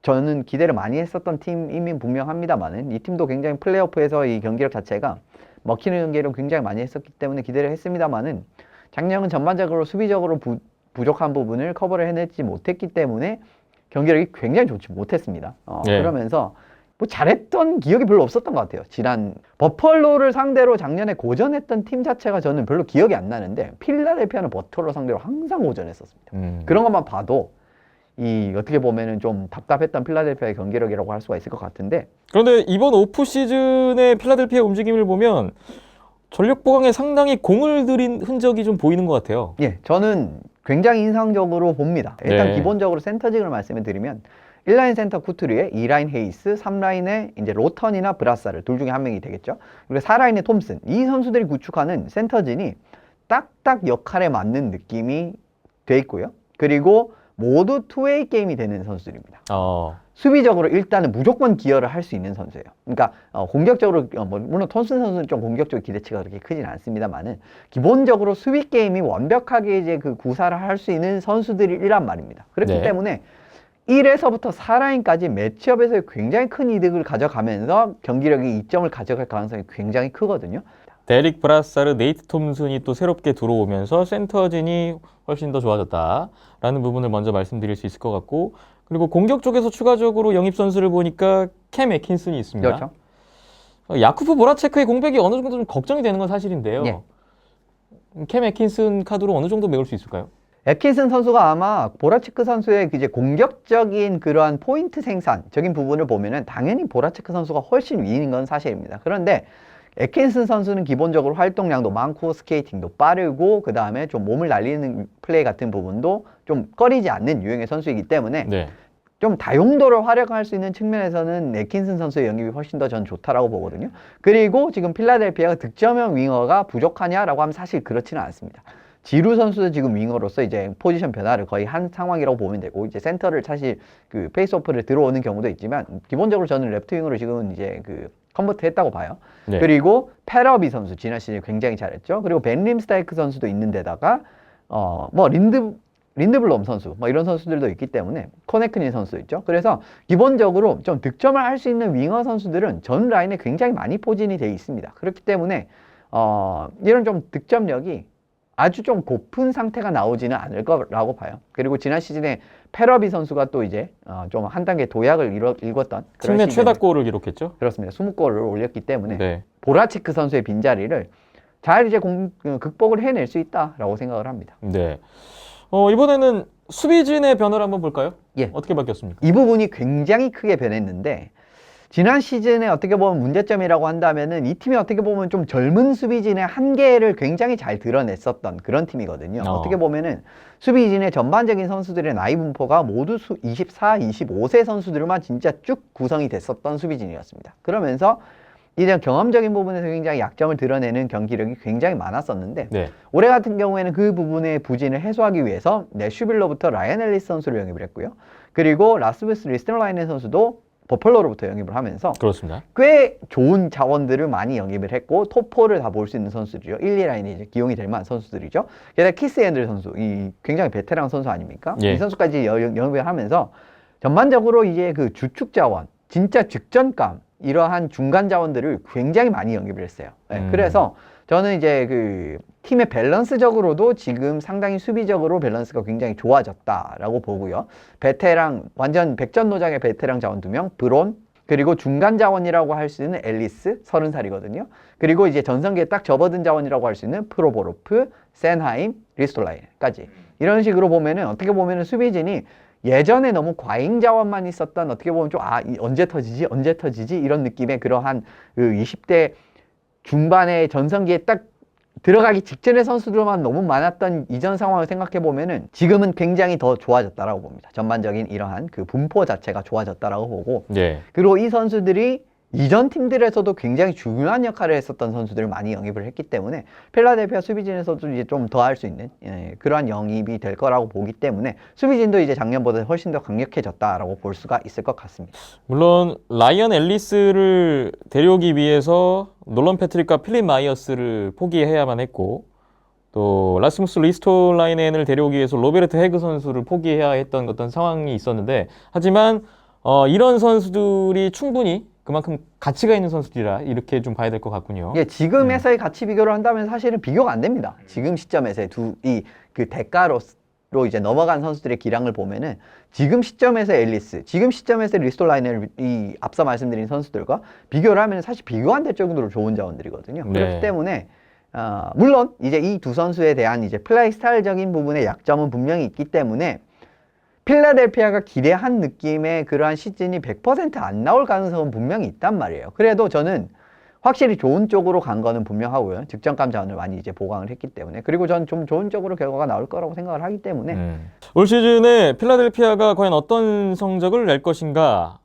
저는 기대를 많이 했었던 팀이면 분명합니다만은 이 팀도 굉장히 플레이오프에서 이 경기력 자체가 먹히는 경기를 굉장히 많이 했었기 때문에 기대를 했습니다만은 작년은 전반적으로 수비적으로 부족한 부분을 커버를 해내지 못했기 때문에 경기력이 굉장히 좋지 못했습니다. 그러면서 뭐 잘했던 기억이 별로 없었던 것 같아요. 지난 버펄로를 상대로 작년에 고전했던 팀 자체가 저는 별로 기억이 안 나는데 필라델피아는 버펄로 상대로 항상 고전했었습니다. 그런 것만 봐도 이 어떻게 보면은 좀 답답했던 필라델피아의 경기력이라고 할 수가 있을 것 같은데.
그런데 이번 오프 시즌의 필라델피아 움직임을 보면 전력 보강에 상당히 공을 들인 흔적이 좀 보이는 것 같아요.
예, 저는 굉장히 인상적으로 봅니다. 일단
네.
기본적으로 센터직을 말씀을 드리면 1라인 센터 쿠투리에 2라인 헤이스, 3라인에 이제 로턴이나 브라사르 둘 중에 한 명이 되겠죠. 그리고 4라인에 톰슨. 이 선수들이 구축하는 센터진이 딱딱 역할에 맞는 느낌이 돼 있고요. 그리고 모두 투웨이 게임이 되는 선수들입니다. 수비적으로 일단은 무조건 기여를 할 수 있는 선수예요. 그러니까 공격적으로 물론 톰슨 선수는 좀 공격적 기대치가 그렇게 크진 않습니다만은 기본적으로 수비 게임이 완벽하게 이제 그 구사를 할 수 있는 선수들이란 말입니다. 그렇기
네.
때문에 1에서부터 4라인까지 매치업에서 굉장히 큰 이득을 가져가면서 경기력이 이점을 가져갈 가능성이 굉장히 크거든요.
데릭 브라사르, 네이트 톰슨이 또 새롭게 들어오면서 센터진이 훨씬 더 좋아졌다라는 부분을 먼저 말씀드릴 수 있을 것 같고, 그리고 공격 쪽에서 추가적으로 영입 선수를 보니까 캠 애킨슨이 있습니다.
그렇죠.
야쿠프 보라체크의 공백이 어느 정도 좀 걱정이 되는 건 사실인데요.
예.
캠 애킨슨 카드로 어느 정도 메울 수 있을까요?
애킨슨 선수가 아마 보라체크 선수의 이제 공격적인 그러한 포인트 생산적인 부분을 보면은 당연히 보라체크 선수가 훨씬 위인 건 사실입니다. 그런데 애킨슨 선수는 기본적으로 활동량도 많고 스케이팅도 빠르고 그 다음에 좀 몸을 날리는 플레이 같은 부분도 좀 꺼리지 않는 유형의 선수이기 때문에
네.
좀 다용도로 활약할 수 있는 측면에서는 애킨슨 선수의 영입이 훨씬 더 전 좋다라고 보거든요. 그리고 지금 필라델피아가 득점형 윙어가 부족하냐라고 하면 사실 그렇지는 않습니다. 지루 선수도 지금 윙어로서 이제 포지션 변화를 거의 한 상황이라고 보면 되고, 이제 센터를 사실 그 페이스오프를 들어오는 경우도 있지만 기본적으로 저는 랩트 윙으로 지금 이제 그 컨버트 했다고 봐요.
네.
그리고 페러비 선수 지난 시즌 굉장히 잘했죠. 그리고 벤 림스타이크 선수도 있는 데다가 뭐 린드블럼 선수 뭐 이런 선수들도 있기 때문에 코네크닌 선수 있죠. 그래서 기본적으로 좀 득점을 할 수 있는 윙어 선수들은 전 라인에 굉장히 많이 포진이 돼 있습니다. 그렇기 때문에 이런 좀 득점력이 아주 좀 고픈 상태가 나오지는 않을 거라고 봐요. 그리고 지난 시즌에 페러비 선수가 또 이제 좀 한 단계 도약을 읽었던
팀 내 최다골을 기록했죠.
그렇습니다. 20골을 올렸기 때문에
네.
보라체크 선수의 빈자리를 잘 이제 극복을 해낼 수 있다라고 생각을 합니다.
네. 이번에는 수비진의 변화를 한번 볼까요?
예.
어떻게 바뀌었습니까?
이 부분이 굉장히 크게 변했는데, 지난 시즌에 어떻게 보면 문제점이라고 한다면은 이 팀이 어떻게 보면 좀 젊은 수비진의 한계를 굉장히 잘 드러냈었던 그런 팀이거든요. 어떻게 보면은 수비진의 전반적인 선수들의 나이 분포가 모두 24, 25세 선수들만 진짜 쭉 구성이 됐었던 수비진이었습니다. 그러면서 이제 경험적인 부분에서 굉장히 약점을 드러내는 경기력이 굉장히 많았었는데,
네.
올해 같은 경우에는 그 부분의 부진을 해소하기 위해서 슈빌러부터 라이언 앨리스 선수를 영입을 했고요. 그리고 라스무스 리스텔라이넨 선수도 버펄로로부터 영입을 하면서
그렇습니다.
꽤 좋은 자원들을 많이 영입을 했고, 톱4를 다 볼 수 있는 선수들이죠. 1, 2라인이 이제 기용이 될 만한 선수들이죠. 게다가 키스 앤들 선수, 이 굉장히 베테랑 선수 아닙니까?
예.
이 선수까지 영입을 하면서 전반적으로 이제 그 주축 자원, 진짜 직전감, 이러한 중간 자원들을 굉장히 많이 영입을 했어요. 네, 그래서 저는 이제 그 팀의 밸런스적으로도 지금 상당히 수비적으로 밸런스가 굉장히 좋아졌다라고 보고요. 베테랑, 완전 백전노장의 베테랑 자원 2명, 브론, 그리고 중간 자원이라고 할 수 있는 앨리스, 30살이거든요. 그리고 이제 전성기에 딱 접어든 자원이라고 할 수 있는 프로보로프, 센하임, 리스톨라인까지. 이런 식으로 보면은 어떻게 보면은 수비진이 예전에 너무 과잉 자원만 있었던, 어떻게 보면 좀 언제 터지지 이런 느낌의 그러한 그 20대 중반의 전성기에 딱 들어가기 직전의 선수들만 너무 많았던 이전 상황을 생각해 보면은 지금은 굉장히 더 좋아졌다라고 봅니다. 전반적인 이러한 그 분포 자체가 좋아졌다라고 보고,
네.
그리고 이 선수들이 이전 팀들에서도 굉장히 중요한 역할을 했었던 선수들을 많이 영입을 했기 때문에 필라델피아 수비진에서도 이제 좀 더 할 수 있는 그러한 영입이 될 거라고 보기 때문에 수비진도 이제 작년보다 훨씬 더 강력해졌다라고 볼 수가 있을 것 같습니다.
물론 라이언 앨리스를 데려오기 위해서 놀런 패트릭과 필립 마이어스를 포기해야만 했고, 또 라스무스 리스톨라이넨을 데려오기 위해서 로베르트 헤그 선수를 포기해야 했던 어떤 상황이 있었는데, 하지만 이런 선수들이 충분히 그만큼 가치가 있는 선수들이라 이렇게 좀 봐야 될 것 같군요.
예, 지금에서의 가치 비교를 한다면 사실은 비교가 안 됩니다. 지금 시점에서의 그 대가로 이제 넘어간 선수들의 기량을 보면은 지금 시점에서 앨리스, 지금 시점에서 리스톨라인을 이 앞서 말씀드린 선수들과 비교를 하면 사실 비교 안 될 정도로 좋은 자원들이거든요.
네.
그렇기 때문에 물론 이제 이 두 선수에 대한 이제 플레이 스타일적인 부분의 약점은 분명히 있기 때문에 필라델피아가 기대한 느낌의 그러한 시즌이 100%안 나올 가능성은 분명히 있단 말이에요. 그래도 저는 확실히 좋은 쪽으로 간 거는 분명하고요. 직전감 자원을 많이 이제 보강을 했기 때문에. 그리고 저는 좀 좋은 쪽으로 결과가 나올 거라고 생각을 하기 때문에.
올 시즌에 필라델피아가 과연 어떤 성적을 낼 것인가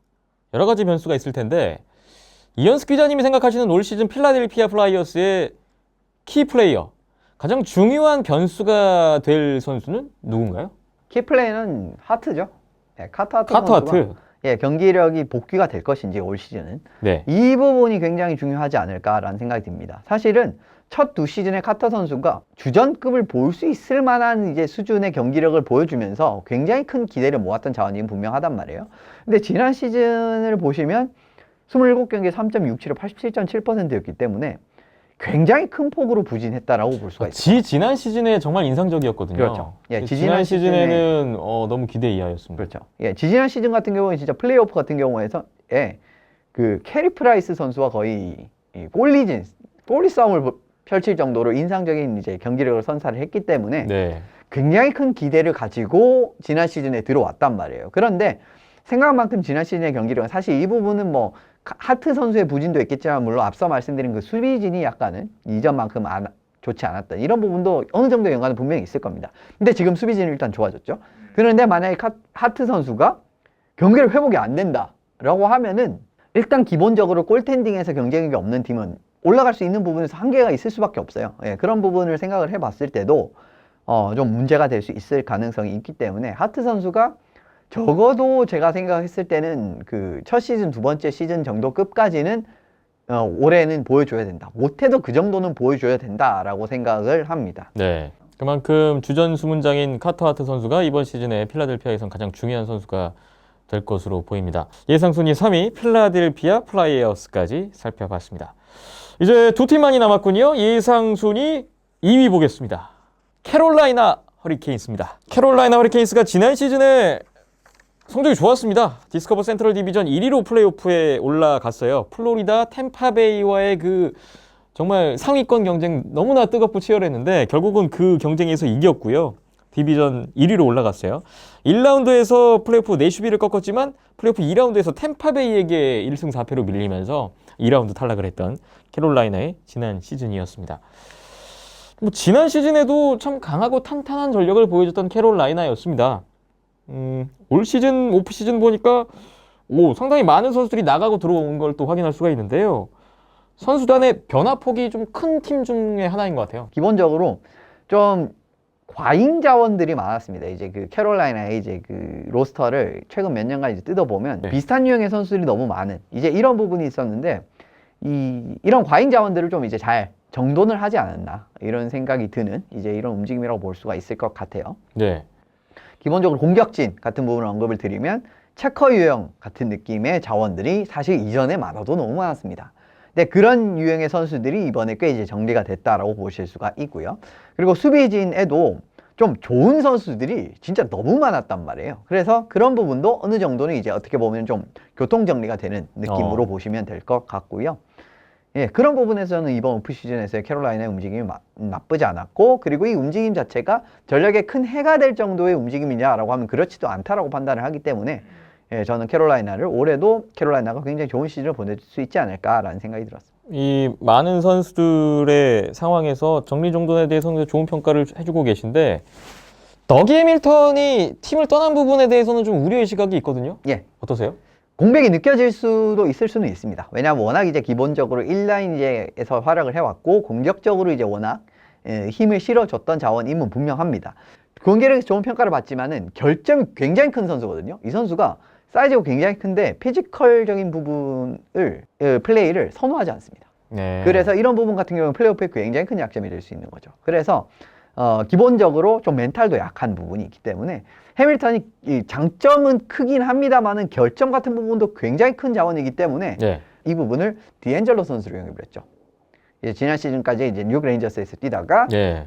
여러 가지 변수가 있을 텐데 이현숙 기자님이 생각하시는 올 시즌 필라델피아 플라이어스의 키 플레이어, 가장 중요한 변수가 될 선수는 누군가요?
키플레이는 하트죠. 네, 카트
하트.
예, 경기력이 복귀가 될 것인지 올 시즌은
네.
이 부분이 굉장히 중요하지 않을까라는 생각이 듭니다. 사실은 첫 두 시즌에 카터 선수가 주전급을 볼 수 있을 만한 이제 수준의 경기력을 보여주면서 굉장히 큰 기대를 모았던 자원이 분명하단 말이에요. 근데 지난 시즌을 보시면 27경기에 3.67로 87.7%였기 때문에 굉장히 큰 폭으로 부진했다라고 볼 수가 있어요.
지난 시즌에 정말 인상적이었거든요.
그렇죠. 예,
지난 시즌에는 너무 기대 이하였습니다.
그렇죠. 예, 지난 시즌 같은 경우는 진짜 플레이오프 같은 경우에서 그 캐리 프라이스 선수와 거의 골리 싸움을 펼칠 정도로 인상적인 이제 경기력을 선사를 했기 때문에
네.
굉장히 큰 기대를 가지고 지난 시즌에 들어왔단 말이에요. 그런데 생각만큼 지난 시즌의 경기력은 사실 이 부분은 뭐 하트 선수의 부진도 있겠지만 물론 앞서 말씀드린 그 수비진이 약간은 이전만큼 좋지 않았던 이런 부분도 어느 정도 연관은 분명히 있을 겁니다. 근데 지금 수비진이 일단 좋아졌죠. 그런데 만약에 하트 선수가 경기력 회복이 안 된다라고 하면은 일단 기본적으로 골텐딩에서 경쟁력이 없는 팀은 올라갈 수 있는 부분에서 한계가 있을 수밖에 없어요. 예, 그런 부분을 생각을 해봤을 때도 좀 문제가 될 수 있을 가능성이 있기 때문에 하트 선수가 적어도 제가 생각했을 때는 그 첫 시즌, 두 번째 시즌 정도 끝까지는 올해는 보여줘야 된다. 못해도 그 정도는 보여줘야 된다라고 생각을 합니다.
네. 그만큼 주전 수문장인 카터 하트 선수가 이번 시즌에 필라델피아에선 가장 중요한 선수가 될 것으로 보입니다. 예상 순위 3위 필라델피아 플라이어스까지 살펴봤습니다. 이제 두 팀만이 남았군요. 예상 순위 2위 보겠습니다. 캐롤라이나 허리케인스입니다. 캐롤라이나 허리케인스가 지난 시즌에 성적이 좋았습니다. 디스커버 센트럴 디비전 1위로 플레이오프에 올라갔어요. 플로리다 템파베이와의 그 정말 상위권 경쟁 너무나 뜨겁고 치열했는데 결국은 그 경쟁에서 이겼고요. 디비전 1위로 올라갔어요. 1라운드에서 플레이오프 내슈비를 꺾었지만 플레이오프 2라운드에서 템파베이에게 1승 4패로 밀리면서 2라운드 탈락을 했던 캐롤라이나의 지난 시즌이었습니다. 뭐 지난 시즌에도 참 강하고 탄탄한 전력을 보여줬던 캐롤라이나였습니다. 올 시즌, 오프 시즌 보니까 상당히 많은 선수들이 나가고 들어온 걸 또 확인할 수가 있는데요. 선수단의 변화폭이 좀 큰 팀 중에 하나인 것 같아요.
기본적으로 좀 과잉 자원들이 많았습니다. 이제 그 캐롤라이나의 이제 그 로스터를 최근 몇 년간 이제 뜯어보면
네.
비슷한 유형의 선수들이 너무 많은 이제 이런 부분이 있었는데 이런 과잉 자원들을 좀 이제 잘 정돈을 하지 않았나 이런 생각이 드는 이제 이런 움직임이라고 볼 수가 있을 것 같아요.
네.
기본적으로 공격진 같은 부분을 언급을 드리면 체커 유형 같은 느낌의 자원들이 사실 이전에 많아도 너무 많았습니다. 근데 그런 유형의 선수들이 이번에 꽤 이제 정리가 됐다라고 보실 수가 있고요. 그리고 수비진에도 좀 좋은 선수들이 진짜 너무 많았단 말이에요. 그래서 그런 부분도 어느 정도는 이제 어떻게 보면 좀 교통 정리가 되는 느낌으로 보시면 될 것 같고요. 예, 그런 부분에서는 이번 오프 시즌에서의 캐롤라이나의 움직임이 나쁘지 않았고, 그리고 이 움직임 자체가 전력에 큰 해가 될 정도의 움직임이냐라고 하면 그렇지도 않다라고 판단을 하기 때문에 예, 저는 캐롤라이나를 올해도 캐롤라이나가 굉장히 좋은 시즌을 보낼 수 있지 않을까라는 생각이 들었습니다.
이 많은 선수들의 상황에서 정리정돈에 대해서는 좋은 평가를 해주고 계신데 더기 해밀턴이 팀을 떠난 부분에 대해서는 좀 우려의 시각이 있거든요.
예.
어떠세요?
공백이 느껴질 수도 있을 수는 있습니다. 왜냐하면 워낙 이제 기본적으로 1라인에서 활약을 해왔고 공격적으로 이제 워낙 힘을 실어줬던 자원임은 분명합니다. 공격력에서 좋은 평가를 받지만은 결점이 굉장히 큰 선수거든요. 이 선수가 사이즈가 굉장히 큰데 피지컬적인 부분을 플레이를 선호하지 않습니다.
네.
그래서 이런 부분 같은 경우는 플레이오프에 굉장히 큰 약점이 될 수 있는 거죠. 그래서 기본적으로 좀 멘탈도 약한 부분이 있기 때문에 해밀턴이 이 장점은 크긴 합니다만은 결점 같은 부분도 굉장히 큰 자원이기 때문에
네.
이 부분을 디앤젤로 선수로 영입을 했죠. 이제 지난 시즌까지 이제 뉴욕 레인저스에서 뛰다가
네.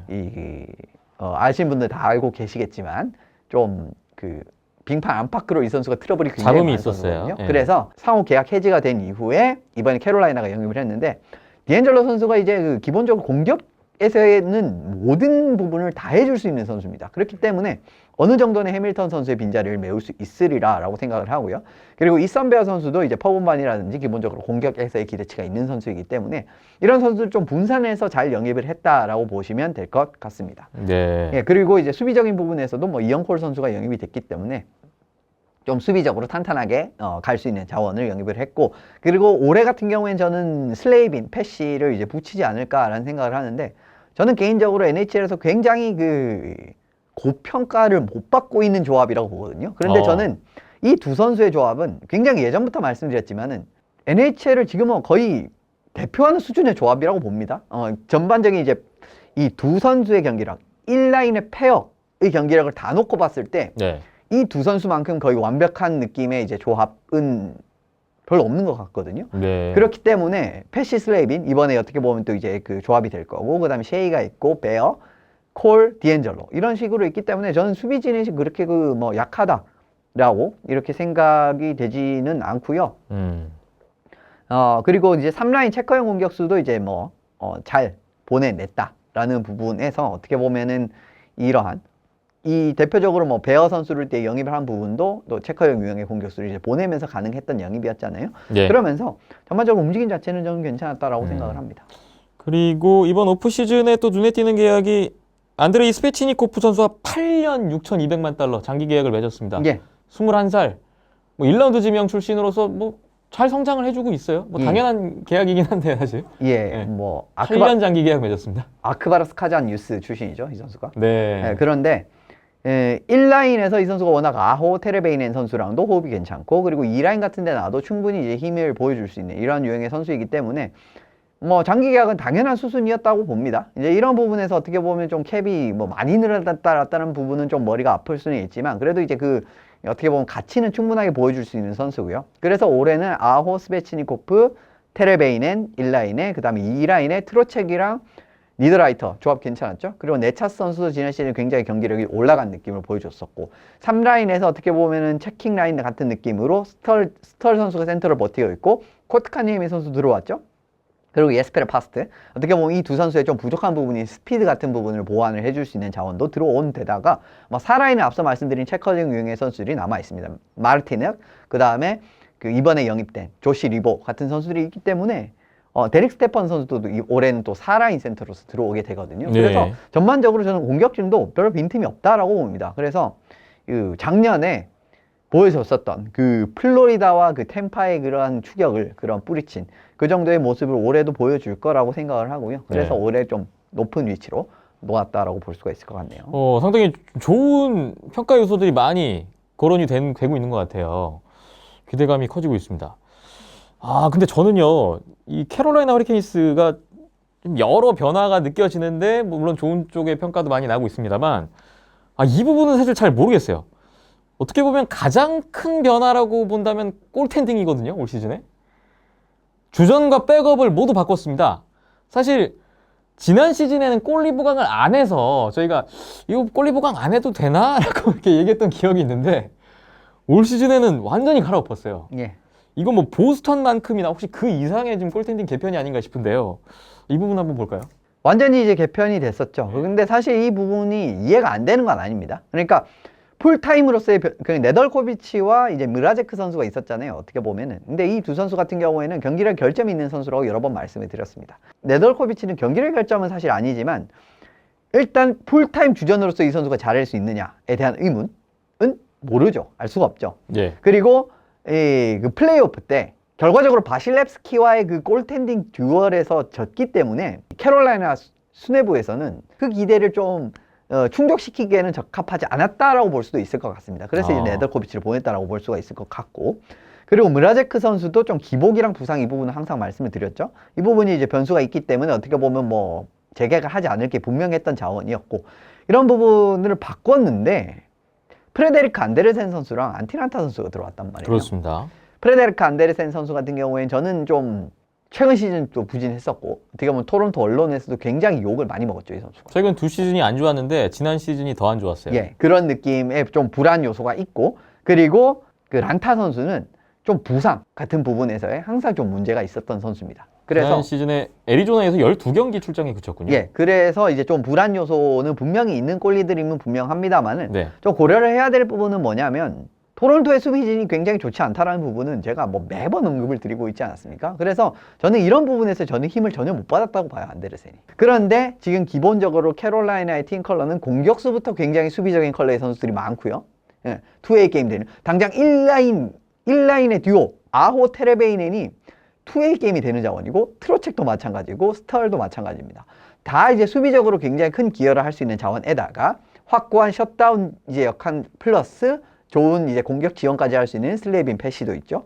아시는 분들 다 알고 계시겠지만 좀 그 빙판 안팎으로 이 선수가 트러블이 굉장히
잡음이
많은
있었어요.
선수거든요.
예.
그래서 상호 계약 해지가 된 이후에 이번에 캐롤라이나가 영입을 했는데 디앤젤로 선수가 이제 그 기본적으로 공격 공격에서는 모든 부분을 다 해줄 수 있는 선수입니다. 그렇기 때문에 어느 정도는 해밀턴 선수의 빈자리를 메울 수 있으리라라고 생각을 하고요. 그리고 이선베어 선수도 이제 퍼본반이라든지 기본적으로 공격에서의 기대치가 있는 선수이기 때문에 이런 선수를 좀 분산해서 잘 영입을 했다라고 보시면 될 것 같습니다.
네.
예, 그리고 이제 수비적인 부분에서도 뭐 이영콜 선수가 영입이 됐기 때문에 좀 수비적으로 탄탄하게 갈 수 있는 자원을 영입을 했고, 그리고 올해 같은 경우엔 저는 슬레이빈, 패시를 이제 붙이지 않을까라는 생각을 하는데, 저는 개인적으로 NHL에서 굉장히 그 고평가를 못 받고 있는 조합이라고 보거든요. 그런데 저는 이 두 선수의 조합은 굉장히 예전부터 말씀드렸지만은 NHL을 지금은 거의 대표하는 수준의 조합이라고 봅니다. 전반적인 이제 이 두 선수의 경기력, 1라인의 페어의 경기력을 다 놓고 봤을 때 이 두 선수만큼 거의 완벽한 느낌의 이제 조합은 별로 없는 것 같거든요.
네.
그렇기 때문에 패시 슬레이빈 이번에 어떻게 보면 또 이제 그 조합이 될 거고, 그다음에 셰이가 있고 베어, 콜, 디엔젤로 이런 식으로 있기 때문에 저는 수비 진넷이 그렇게 그 뭐 약하다라고 이렇게 생각이 되지는 않고요. 그리고 이제 3라인 체커형 공격수도 이제 뭐 잘 보내냈다라는 부분에서 어떻게 보면은 이러한 이 대표적으로 뭐 베어 선수를 때 영입을 한 부분도 또 체커형 유형의 공격수를 이제 보내면서 가능했던 영입이었잖아요.
예.
그러면서 전반적으로 움직임 자체는 저는 괜찮았다라고 생각을 합니다.
그리고 이번 오프 시즌에 또 눈에 띄는 계약이 안드레이 스페치니코프 선수와 8년 6,200만 달러 장기 계약을 맺었습니다.
예.
21살. 뭐 1라운드 지명 출신으로서 뭐 잘 성장을 해주고 있어요. 뭐 당연한 계약이긴 한데 사실.
예. 뭐
8년 장기 계약 맺었습니다.
아크바라스 카잔 유스 출신이죠, 이 선수가.
네.
그런데 1라인에서 이 선수가 워낙 아호, 테레베이넨 선수랑도 호흡이 괜찮고, 그리고 2라인 같은 데 나도 충분히 이제 힘을 보여줄 수 있는 이런 유형의 선수이기 때문에 뭐 장기 계약은 당연한 수순이었다고 봅니다. 이제 이런 부분에서 어떻게 보면 좀 캡이 뭐 많이 늘어났다는 부분은 좀 머리가 아플 수는 있지만, 그래도 이제 그 어떻게 보면 가치는 충분하게 보여줄 수 있는 선수고요. 그래서 올해는 아호, 스베치니코프, 테레베이넨 1라인에, 그 다음에 2라인에 트로첵이랑 니더라이터 조합 괜찮았죠? 그리고 네차스 선수도 지난 시즌 굉장히 경기력이 올라간 느낌을 보여줬었고, 3라인에서 어떻게 보면은 체킹 라인 같은 느낌으로 스털 선수가 센터를 버티고 있고, 코트카니에미 선수 들어왔죠? 그리고 예스페르 파스트, 어떻게 보면 이 두 선수의 좀 부족한 부분이 스피드 같은 부분을 보완을 해줄 수 있는 자원도 들어온 데다가 뭐 4라인에 앞서 말씀드린 체커링 유형의 선수들이 남아 있습니다. 마르티넥, 그 다음에 그 이번에 영입된 조시 리보 같은 선수들이 있기 때문에 데릭 스테판 선수도 올해는 또 4라인 센터로서 들어오게 되거든요. 그래서 전반적으로 저는 공격진도 별 빈틈이 없다라고 봅니다. 그래서 그 작년에 보여줬었던 그 플로리다와 그 템파의 그러한 추격을 그런 뿌리친 그 정도의 모습을 올해도 보여줄 거라고 생각을 하고요. 그래서 올해 좀 높은 위치로 놓았다라고 볼 수가 있을 것 같네요.
상당히 좋은 평가 요소들이 많이 거론이 되고 있는 것 같아요. 기대감이 커지고 있습니다. 근데 저는요, 이 캐롤라이나 허리케인스가 좀 여러 변화가 느껴지는데, 물론 좋은 쪽의 평가도 많이 나오고 있습니다만, 이 부분은 사실 잘 모르겠어요. 어떻게 보면 가장 큰 변화라고 본다면 골텐딩이거든요, 올 시즌에. 주전과 백업을 모두 바꿨습니다. 사실 지난 시즌에는 골리 보강을 안 해서 저희가 이거 골리 보강 안 해도 되나? 라고 이렇게 얘기했던 기억이 있는데, 올 시즌에는 완전히 갈아엎었어요.
예.
이건 뭐 보스턴만큼이나 혹시 그 이상의 지금 골텐딩 개편이 아닌가 싶은데요. 이 부분 한번 볼까요?
완전히 이제 개편이 됐었죠. 근데 사실 이 부분이 이해가 안 되는 건 아닙니다. 그러니까 풀타임으로서의 네덜코비치와 이제 무라제크 선수가 있었잖아요, 어떻게 보면은. 근데 이 두 선수 같은 경우에는 경기력 결점이 있는 선수라고 여러 번 말씀을 드렸습니다. 네덜코비치는 경기력 결점은 사실 아니지만 일단 풀타임 주전으로서 이 선수가 잘할 수 있느냐에 대한 의문은 모르죠. 알 수가 없죠.
예.
그리고 그 플레이오프 때 결과적으로 바실렙스키와의 그 골텐딩 듀얼에서 졌기 때문에 캐롤라이나 수뇌부에서는 그 기대를 좀 충족시키기에는 적합하지 않았다라고 볼 수도 있을 것 같습니다. 그래서 이제 네덜코비치를 보냈다라고 볼 수가 있을 것 같고, 그리고 무라제크 선수도 좀 기복이랑 부상 이 부분은 항상 말씀을 드렸죠. 이 부분이 이제 변수가 있기 때문에 어떻게 보면 뭐 재개가 하지 않을 게 분명했던 자원이었고, 이런 부분을 바꿨는데 프레데리크 안데르센 선수랑 안티란타 선수가 들어왔단 말이에요.
그렇습니다.
프레데리크 안데르센 선수 같은 경우에는 저는 좀 최근 시즌 또 부진했었고, 어떻게 보면 토론토 언론에서도 굉장히 욕을 많이 먹었죠, 이 선수가.
최근 두 시즌이 안 좋았는데 지난 시즌이 더 안 좋았어요.
예, 그런 느낌의 좀 불안 요소가 있고, 그리고 그 란타 선수는 좀 부상 같은 부분에서의 항상 좀 문제가 있었던 선수입니다. 그래서
지난 시즌에 애리조나에서 12경기 출장에 그쳤군요.
예, 그래서 이제 좀 불안 요소는 분명히 있는 골리들이면 분명합니다만은
네.
좀 고려를 해야 될 부분은 뭐냐면 토론토의 수비진이 굉장히 좋지 않다라는 부분은 제가 뭐 매번 언급을 드리고 있지 않았습니까? 그래서 저는 이런 부분에서 저는 힘을 전혀 못 받았다고 봐요, 안데르센이. 그런데 지금 기본적으로 캐롤라이나의 팀 컬러는 공격수부터 굉장히 수비적인 컬러의 선수들이 많고요. 예, 투웨이 게임 되는 당장 1라인의 듀오 아호 테레베이넨이 투웨이 게임이 되는 자원이고 트로첵도 마찬가지고 스털도 마찬가지입니다. 다 이제 수비적으로 굉장히 큰 기여를 할 수 있는 자원에다가 확고한 셧다운 이제 역할 플러스 좋은 이제 공격 지원까지 할 수 있는 슬레이빈 패시도 있죠.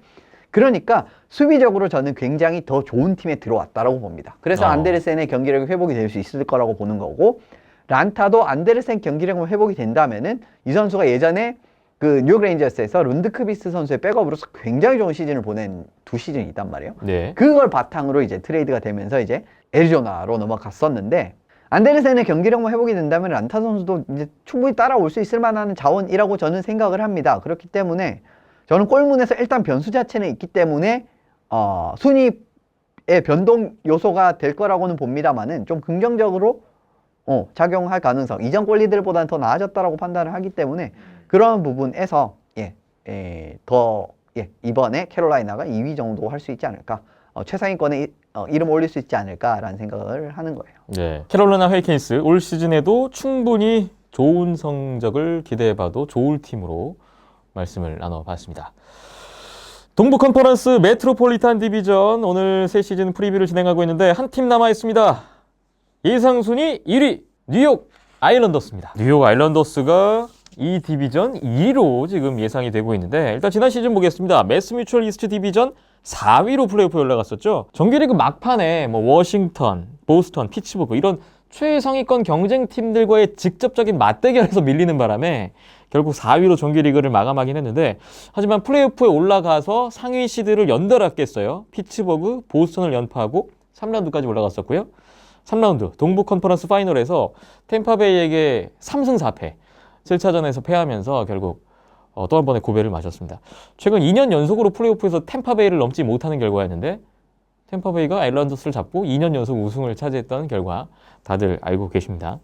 그러니까 수비적으로 저는 굉장히 더 좋은 팀에 들어왔다라고 봅니다. 그래서 안데르센의 경기력 회복이 될 수 있을 거라고 보는 거고, 란타도 안데르센 경기력 회복이 된다면은 이 선수가 예전에 그 뉴욕 레인저스에서 룬드크비스 선수의 백업으로서 굉장히 좋은 시즌을 보낸 2시즌이 있단 말이에요.
네.
그걸 바탕으로 이제 트레이드가 되면서 이제 애리조나로 넘어갔었는데, 안데르센의 경기력만 회복이 된다면 란타 선수도 이제 충분히 따라올 수 있을 만한 자원이라고 저는 생각을 합니다. 그렇기 때문에 저는 골문에서 일단 변수 자체는 있기 때문에 순위의 변동 요소가 될 거라고는 봅니다만은 좀 긍정적으로 작용할 가능성, 이전 골리들보다는 더 나아졌다라고 판단을 하기 때문에 그런 부분에서 이번에 캐롤라이나가 2위 정도 할 수 있지 않을까, 최상위권에 이름 올릴 수 있지 않을까라는 생각을 하는 거예요.
네. 캐롤라이나 헤리케인스 올 시즌에도 충분히 좋은 성적을 기대해봐도 좋을 팀으로 말씀을 나눠봤습니다. 동부 컨퍼런스 메트로폴리탄 디비전 오늘 새 시즌 프리뷰를 진행하고 있는데 한 팀 남아 있습니다. 예상 순위 1위 뉴욕 아일랜더스입니다. 뉴욕 아일랜더스가 이 디비전 2위로 지금 예상이 되고 있는데, 일단 지난 시즌 보겠습니다. 매스뮤추얼 이스트 디비전 4위로 플레이오프에 올라갔었죠. 정규리그 막판에 뭐 워싱턴, 보스턴, 피츠버그 이런 최상위권 경쟁팀들과의 직접적인 맞대결에서 밀리는 바람에 결국 4위로 정규리그를 마감하긴 했는데, 하지만 플레이오프에 올라가서 상위 시드를 연달았겠어요. 피츠버그, 보스턴을 연파하고 3라운드까지 올라갔었고요. 3라운드 동부 컨퍼런스 파이널에서 템파베이에게 3승 4패 7차전에서 패하면서 결국 또 한 번의 고배를 맞았습니다. 최근 2년 연속으로 플레이오프에서 템파베이를 넘지 못하는 결과였는데, 템파베이가 아일랜더스를 잡고 2년 연속 우승을 차지했던 결과 다들 알고 계십니다.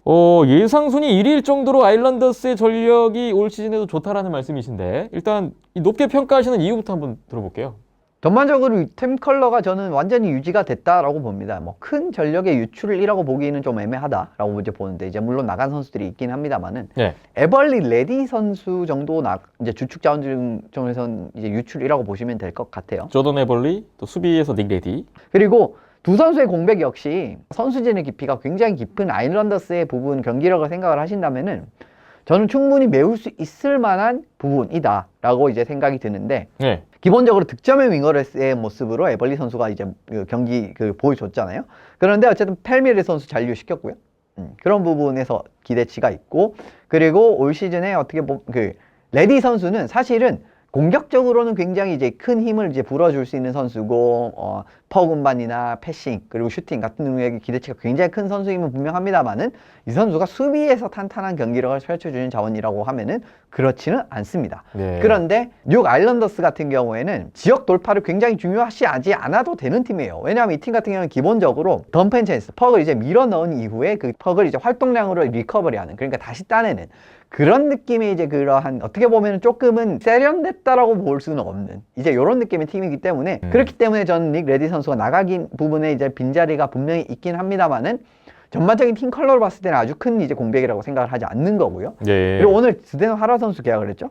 예상 순위 1위일 정도로 아일랜더스의 전력이 올 시즌에도 좋다라는 말씀이신데, 일단 높게 평가하시는 이유부터 한번 들어볼게요.
전반적으로 팀 컬러가 저는 완전히 유지가 됐다라고 봅니다. 뭐 큰 전력의 유출이라고 보기는 좀 애매하다라고 이제 보는데, 이제 물론 나간 선수들이 있긴 합니다만은
네.
에벌리 레디 선수 정도 이제 주축 자원 중에서는 이제 유출이라고 보시면 될 것 같아요.
조던 에벌리, 또 수비에서 닉 레디.
그리고 두 선수의 공백 역시 선수진의 깊이가 굉장히 깊은 아일랜더스의 부분 경기력을 생각을 하신다면은 저는 충분히 메울 수 있을 만한 부분이다라고 이제 생각이 드는데,
네.
기본적으로 득점의 윙어의 모습으로 에벌리 선수가 이제 경기 보여줬잖아요. 그런데 어쨌든 펠미르 선수 잔류시켰고요. 그런 부분에서 기대치가 있고, 그리고 올 시즌에 어떻게 레디 선수는 사실은 공격적으로는 굉장히 이제 큰 힘을 이제 불어줄 수 있는 선수고, 퍼운반이나 패싱 그리고 슈팅 같은 능력의 기대치가 굉장히 큰 선수임은 분명합니다만은 이 선수가 수비에서 탄탄한 경기력을 펼쳐주는 자원이라고 하면은 그렇지는 않습니다.
네.
그런데 뉴욕 아일랜더스 같은 경우에는 지역 돌파를 굉장히 중요하지 않아도 되는 팀이에요. 왜냐하면 이 팀 같은 경우는 기본적으로 덤펜 찬스, 퍽을 이제 밀어 넣은 이후에 그 퍽을 이제 활동량으로 리커버리하는, 그러니까 다시 따내는 그런 느낌의 이제 그러한, 어떻게 보면 조금은 세련됐다라고 볼 수는 없는 이제 이런 느낌의 팀이기 때문에 그렇기 때문에 저는 닉 레디 선수가 나가긴 부분에 이제 빈자리가 분명히 있긴 합니다만은 전반적인 팀 컬러로 봤을 때는 아주 큰 이제 공백이라고 생각을 하지 않는 거고요.
네.
그리고 오늘 스데노 하라 선수 계약을 했죠?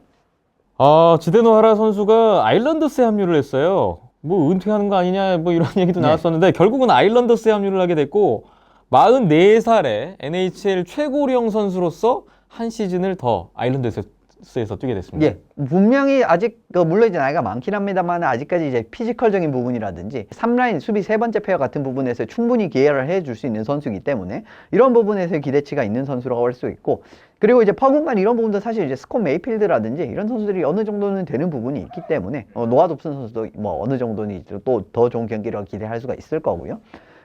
지데노 하라 선수가 아일랜더스에 합류를 했어요. 뭐 은퇴하는 거 아니냐 뭐 이런 얘기도 나왔었는데, 결국은 아일랜더스에 합류를 하게 됐고 44살에 NHL 최고령 선수로서 한 시즌을 더 아일랜더스에서 뛰게 됐습니다.
예, 분명히 아직 물론 이제 나이가 많긴 합니다만 아직까지 이제 피지컬적인 부분이라든지 3라인 수비 세 번째 페어 같은 부분에서 충분히 기여를 해줄 수 있는 선수이기 때문에 이런 부분에서 기대치가 있는 선수라고 할 수 있고, 그리고 이제 퍼군만 이런 부분도 사실 이제 스콧 메이필드라든지 이런 선수들이 어느 정도는 되는 부분이 있기 때문에 노아 dob슨 선수도 뭐 어느 정도는 또 더 좋은 경기력을 기대할 수가 있을 거고요.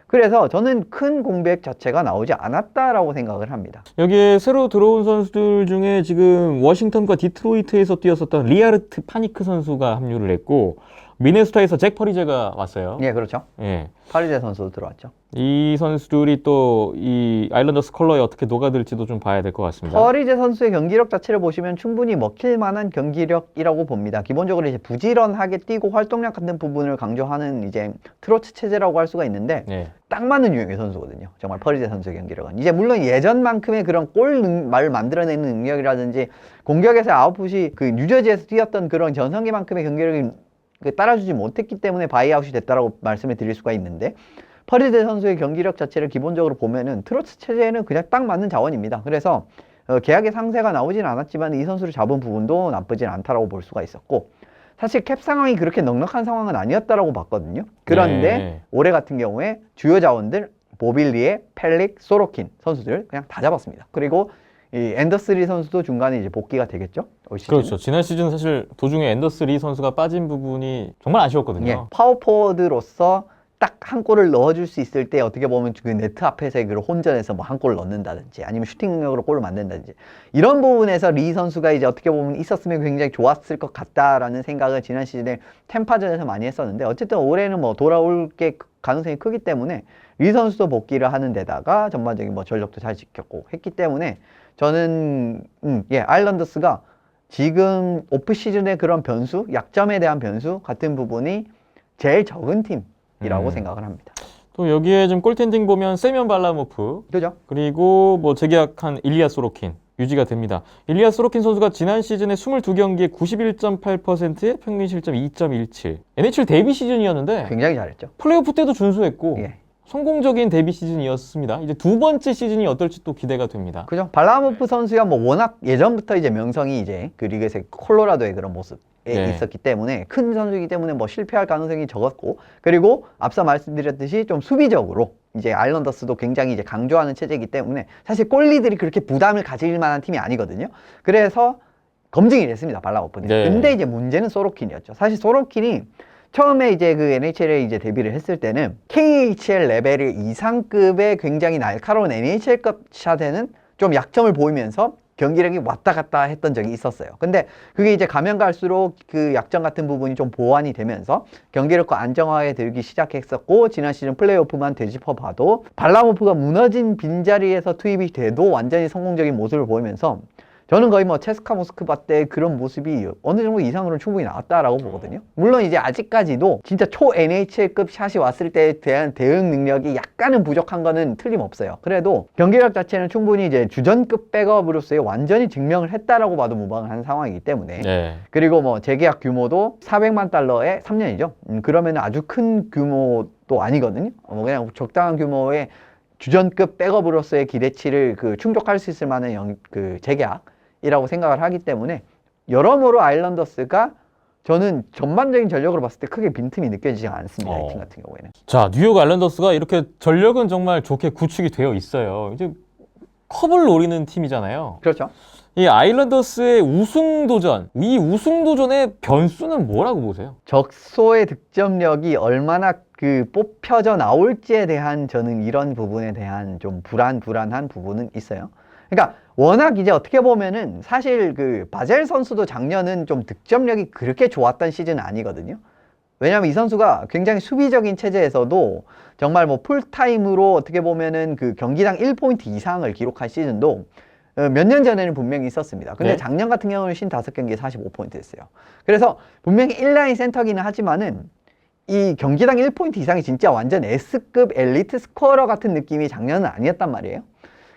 그래서 저는 큰 공백 자체가 나오지 않았다라고 생각을 합니다.
여기에 새로 들어온 선수들 중에 지금 워싱턴과 디트로이트에서 뛰었었던 리아르트 파니크 선수가 합류를 했고, 미네소타에서 잭 퍼리제가 왔어요.
예, 그렇죠.
예.
파리제 선수도 들어왔죠.
이 선수들이 또 이 아일랜더스 컬러에 어떻게 녹아들지도 좀 봐야 될 것 같습니다.
퍼리제 선수의 경기력 자체를 보시면 충분히 먹힐 만한 경기력이라고 봅니다. 기본적으로 이제 부지런하게 뛰고 활동량 같은 부분을 강조하는 이제 트로트 체제라고 할 수가 있는데
네.
딱 맞는 유형의 선수거든요. 정말 퍼리제 선수의 경기력은. 이제 물론 예전만큼의 그런 골을 만들어내는 능력이라든지 공격에서 아웃풋이 그 뉴저지에서 뛰었던 그런 전성기만큼의 경기력이 따라주지 못했기 때문에 바이아웃이 됐다라고 말씀을 드릴 수가 있는데 퍼리제 선수의 경기력 자체를 기본적으로 보면은 트로트 체제에는 그냥 딱 맞는 자원입니다. 그래서 계약의 상세가 나오진 않았지만 이 선수를 잡은 부분도 나쁘진 않다라고 볼 수가 있었고 사실 캡 상황이 그렇게 넉넉한 상황은 아니었다라고 봤거든요. 그런데
네.
올해 같은 경우에 주요 자원들 보빌리에, 펠릭, 소로킨 선수들 그냥 다 잡았습니다. 그리고 이 앤더스 리 선수도 중간에 이제 복귀가 되겠죠? 올 시즌.
그렇죠. 지난 시즌 사실 도중에 앤더스 리 선수가 빠진 부분이 정말 아쉬웠거든요.
예, 파워포워드로서 딱 한 골을 넣어줄 수 있을 때 어떻게 보면 그 네트 앞에서의 그 혼전에서 뭐 한 골을 넣는다든지 아니면 슈팅 능력으로 골을 만든다든지 이런 부분에서 리 선수가 이제 어떻게 보면 있었으면 굉장히 좋았을 것 같다라는 생각을 지난 시즌에 템파전에서 많이 했었는데 어쨌든 올해는 뭐 돌아올 게 가능성이 크기 때문에 리 선수도 복귀를 하는 데다가 전반적인 뭐 전력도 잘 지켰고 했기 때문에 저는 아일랜더스가 지금 오프 시즌의 그런 변수, 약점에 대한 변수 같은 부분이 제일 적은 팀이라고 생각을 합니다.
또 여기에 좀 골텐딩 보면 세미언 발라모프
그죠?
그리고 뭐 재계약한 일리아 소로킨 유지가 됩니다. 일리아 소로킨 선수가 지난 시즌에 22경기에 91.8%의 평균 실점 2.17. NHL 데뷔 시즌이었는데
굉장히 잘했죠.
플레이오프 때도 준수했고
예.
성공적인 데뷔 시즌이었습니다. 이제 두 번째 시즌이 어떨지 또 기대가 됩니다.
그죠? 발라모프 선수가 뭐 워낙 예전부터 이제 명성이 이제 그 리그에서 콜로라도의 그런 모습에 있었기 때문에 큰 선수이기 때문에 뭐 실패할 가능성이 적었고 그리고 앞서 말씀드렸듯이 좀 수비적으로 이제 아일랜더스도 굉장히 이제 강조하는 체제이기 때문에 사실 골리들이 그렇게 부담을 가질 만한 팀이 아니거든요. 그래서 검증이 됐습니다. 발라모프는.
네.
근데 이제 문제는 소로킨이었죠. 사실 소로킨이 처음에 이제 그 NHL에 이제 데뷔를 했을 때는 KHL 레벨 이상급의 굉장히 날카로운 NHL급 샷에는 좀 약점을 보이면서 경기력이 왔다 갔다 했던 적이 있었어요. 근데 그게 이제 가면 갈수록 그 약점 같은 부분이 좀 보완이 되면서 경기력과 안정화에 들기 시작했었고 지난 시즌 플레이오프만 되짚어 봐도 발라모프가 무너진 빈자리에서 투입이 돼도 완전히 성공적인 모습을 보이면서 저는 거의 뭐 체스카 모스크바 때 그런 모습이 어느 정도 이상으로는 충분히 나왔다라고 보거든요. 물론 이제 아직까지도 진짜 초 NHL급 샷이 왔을 때에 대한 대응 능력이 약간은 부족한 거는 틀림없어요. 그래도 경기력 자체는 충분히 이제 주전급 백업으로서의 완전히 증명을 했다라고 봐도 무방을 한 상황이기 때문에
네.
그리고 뭐 재계약 규모도 400만 달러에 3년이죠. 그러면 아주 큰 규모도 아니거든요. 뭐 그냥 적당한 규모의 주전급 백업으로서의 기대치를 그 충족할 수 있을 만한 그 재계약 이라고 생각을 하기 때문에 여러모로 아일랜더스가 저는 전반적인 전력으로 봤을 때 크게 빈틈이 느껴지지 않습니다. 이 팀 같은 경우에는.
자, 뉴욕 아일랜더스가 이렇게 전력은 정말 좋게 구축이 되어 있어요. 이제 컵을 노리는 팀이잖아요.
그렇죠.
이 아일랜더스의 우승 도전, 이 우승 도전의 변수는 뭐라고 보세요?
적소의 득점력이 얼마나 그 뽑혀져 나올지에 대한 저는 이런 부분에 대한 좀 불안한 부분은 있어요. 그러니까 워낙 이제 어떻게 보면은 사실 그 바젤 선수도 작년은 좀 득점력이 그렇게 좋았던 시즌은 아니거든요. 왜냐하면 이 선수가 굉장히 수비적인 체제에서도 정말 뭐 풀타임으로 어떻게 보면은 그 경기당 1포인트 이상을 기록한 시즌도 몇 년 전에는 분명히 있었습니다. 근데
네.
작년 같은 경우는 55경기에 45포인트 했어요. 그래서 분명히 1라인 센터기는 하지만은 이 경기당 1포인트 이상이 진짜 완전 S급 엘리트 스코어러 같은 느낌이 작년은 아니었단 말이에요.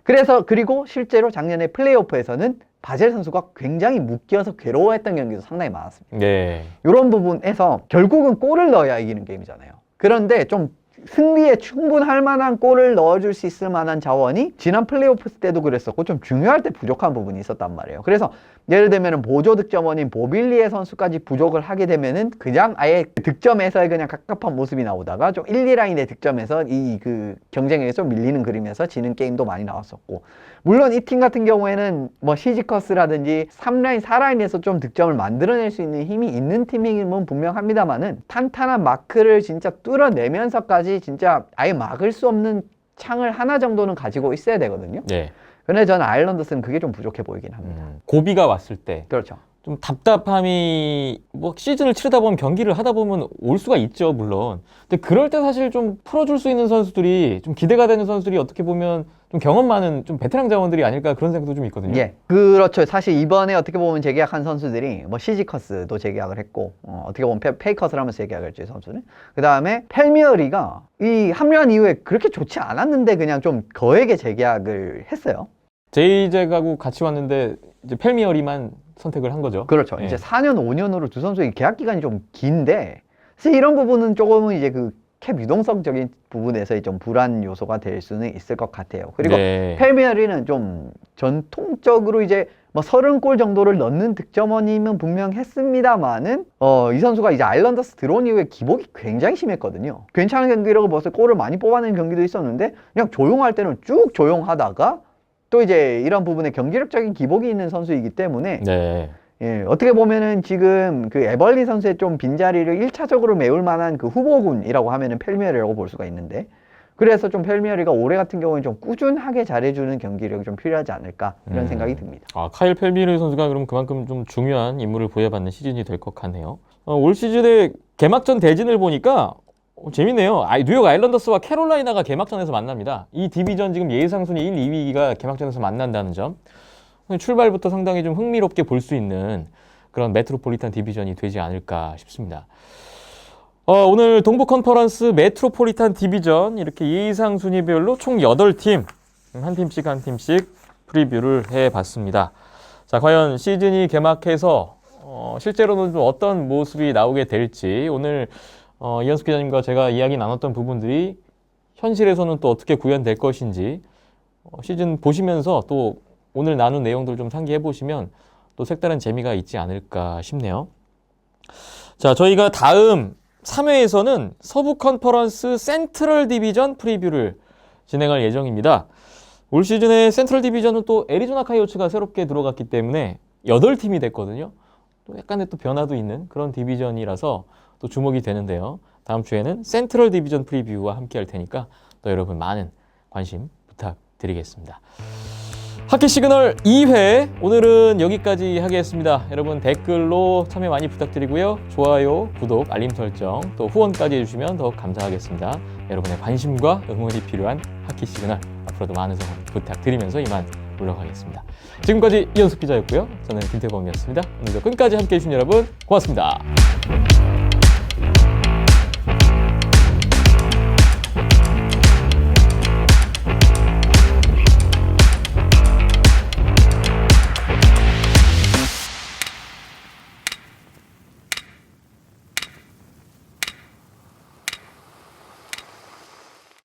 그래서 그리고 실제로 작년에 플레이오프에서는 바젤 선수가 굉장히 묶여서 괴로워했던 경기도 상당히 많았습니다.
네.
이런 부분에서 결국은 골을 넣어야 이기는 게임이잖아요. 그런데 좀 승리에 충분할 만한 골을 넣어줄 수 있을 만한 자원이 지난 플레이오프 때도 그랬었고 좀 중요할 때 부족한 부분이 있었단 말이에요. 그래서 예를 들면 보조 득점원인 보빌리에 선수까지 부족을 하게 되면은 그냥 아예 득점에서의 그냥 갑갑한 모습이 나오다가 좀 1, 2라인의 득점에서 이 그 경쟁에서 좀 밀리는 그림에서 지는 게임도 많이 나왔었고 물론 이 팀 같은 경우에는 뭐 시지커스라든지 3라인, 4라인에서 좀 득점을 만들어낼 수 있는 힘이 있는 팀임은 분명합니다만은 탄탄한 마크를 진짜 뚫어내면서까지 진짜 아예 막을 수 없는 창을 하나 정도는 가지고 있어야 되거든요.
네.
근데 저는 아일랜더스는 그게 좀 부족해 보이긴 합니다.
고비가 왔을 때
그렇죠.
좀 답답함이 뭐 시즌을 치르다 보면 경기를 하다 보면 올 수가 있죠, 물론. 근데 그럴 때 사실 좀 풀어줄 수 있는 선수들이 좀 기대가 되는 선수들이 어떻게 보면 좀 경험 많은 좀 베테랑 자원들이 아닐까 그런 생각도 좀 있거든요.
예, 그렇죠. 사실 이번에 어떻게 보면 재계약한 선수들이 뭐 시지커스도 재계약을 했고 어떻게 보면 페이커스를 하면서 재계약을 했죠, 선수는. 그 다음에 펠미어리가 이 합류한 이후에 그렇게 좋지 않았는데 그냥 좀 거액의 재계약을 했어요.
제이제가고 같이 왔는데 이제 펠미어리만 선택을 한 거죠.
그렇죠.
예.
이제 4년, 5년으로 두 선수의 계약 기간이 좀 긴데 사실 이런 부분은 조금은 이제 그 캡 유동성적인 부분에서 좀 불안 요소가 될 수는 있을 것 같아요. 그리고
네.
펠미어리는 좀 전통적으로 이제 뭐 30골 정도를 넣는 득점원이면 분명했습니다만은 이 선수가 이제 아일랜더스 들어온 이후에 기복이 굉장히 심했거든요. 괜찮은 경기력을 벌써 골을 많이 뽑아내는 경기도 있었는데 그냥 조용할 때는 쭉 조용하다가 또 이제 이런 부분에 경기력적인 기복이 있는 선수이기 때문에
네.
예, 어떻게 보면은 지금 그 에벌리 선수의 좀 빈자리를 1차적으로 메울 만한 그 후보군이라고 하면은 펠미어리라고 볼 수가 있는데 그래서 좀 펠미어리가 올해 같은 경우는 좀 꾸준하게 잘해주는 경기력이 좀 필요하지 않을까 이런 생각이 듭니다.
아, 카일 펠미어리 선수가 그럼 그만큼 좀 중요한 임무를 부여받는 시즌이 될 것 같네요. 올 시즌에 개막전 대진을 보니까 재밌네요. 뉴욕 아일랜더스와 캐롤라이나가 개막전에서 만납니다. 이 디비전 지금 예상 순위 1, 2위가 개막전에서 만난다는 점. 출발부터 상당히 좀 흥미롭게 볼 수 있는 그런 메트로폴리탄 디비전이 되지 않을까 싶습니다. 오늘 동부 컨퍼런스 메트로폴리탄 디비전 이렇게 예상 순위별로 총 8팀, 한 팀씩 프리뷰를 해봤습니다. 자, 과연 시즌이 개막해서 실제로는 좀 어떤 모습이 나오게 될지 오늘 이현숙 기자님과 제가 이야기 나눴던 부분들이 현실에서는 또 어떻게 구현될 것인지 시즌 보시면서 또 오늘 나눈 내용들 좀 상기해 보시면 또 색다른 재미가 있지 않을까 싶네요. 자, 저희가 다음 3회에서는 서부 컨퍼런스 센트럴 디비전 프리뷰를 진행할 예정입니다. 올 시즌에 센트럴 디비전은 또 애리조나 카이오츠가 새롭게 들어갔기 때문에 8팀이 됐거든요. 또 약간의 또 변화도 있는 그런 디비전이라서 또 주목이 되는데요. 다음 주에는 센트럴 디비전 프리뷰와 함께 할 테니까 또 여러분 많은 관심 부탁드리겠습니다. 하키 시그널 2회 오늘은 여기까지 하겠습니다. 여러분 댓글로 참여 많이 부탁드리고요. 좋아요, 구독, 알림 설정, 또 후원까지 해주시면 더욱 감사하겠습니다. 여러분의 관심과 응원이 필요한 하키 시그널 앞으로도 많은 응원 부탁드리면서 이만 물러가겠습니다. 지금까지 이현숙 기자였고요. 저는 김태범이었습니다. 오늘도 끝까지 함께해 주신 여러분 고맙습니다.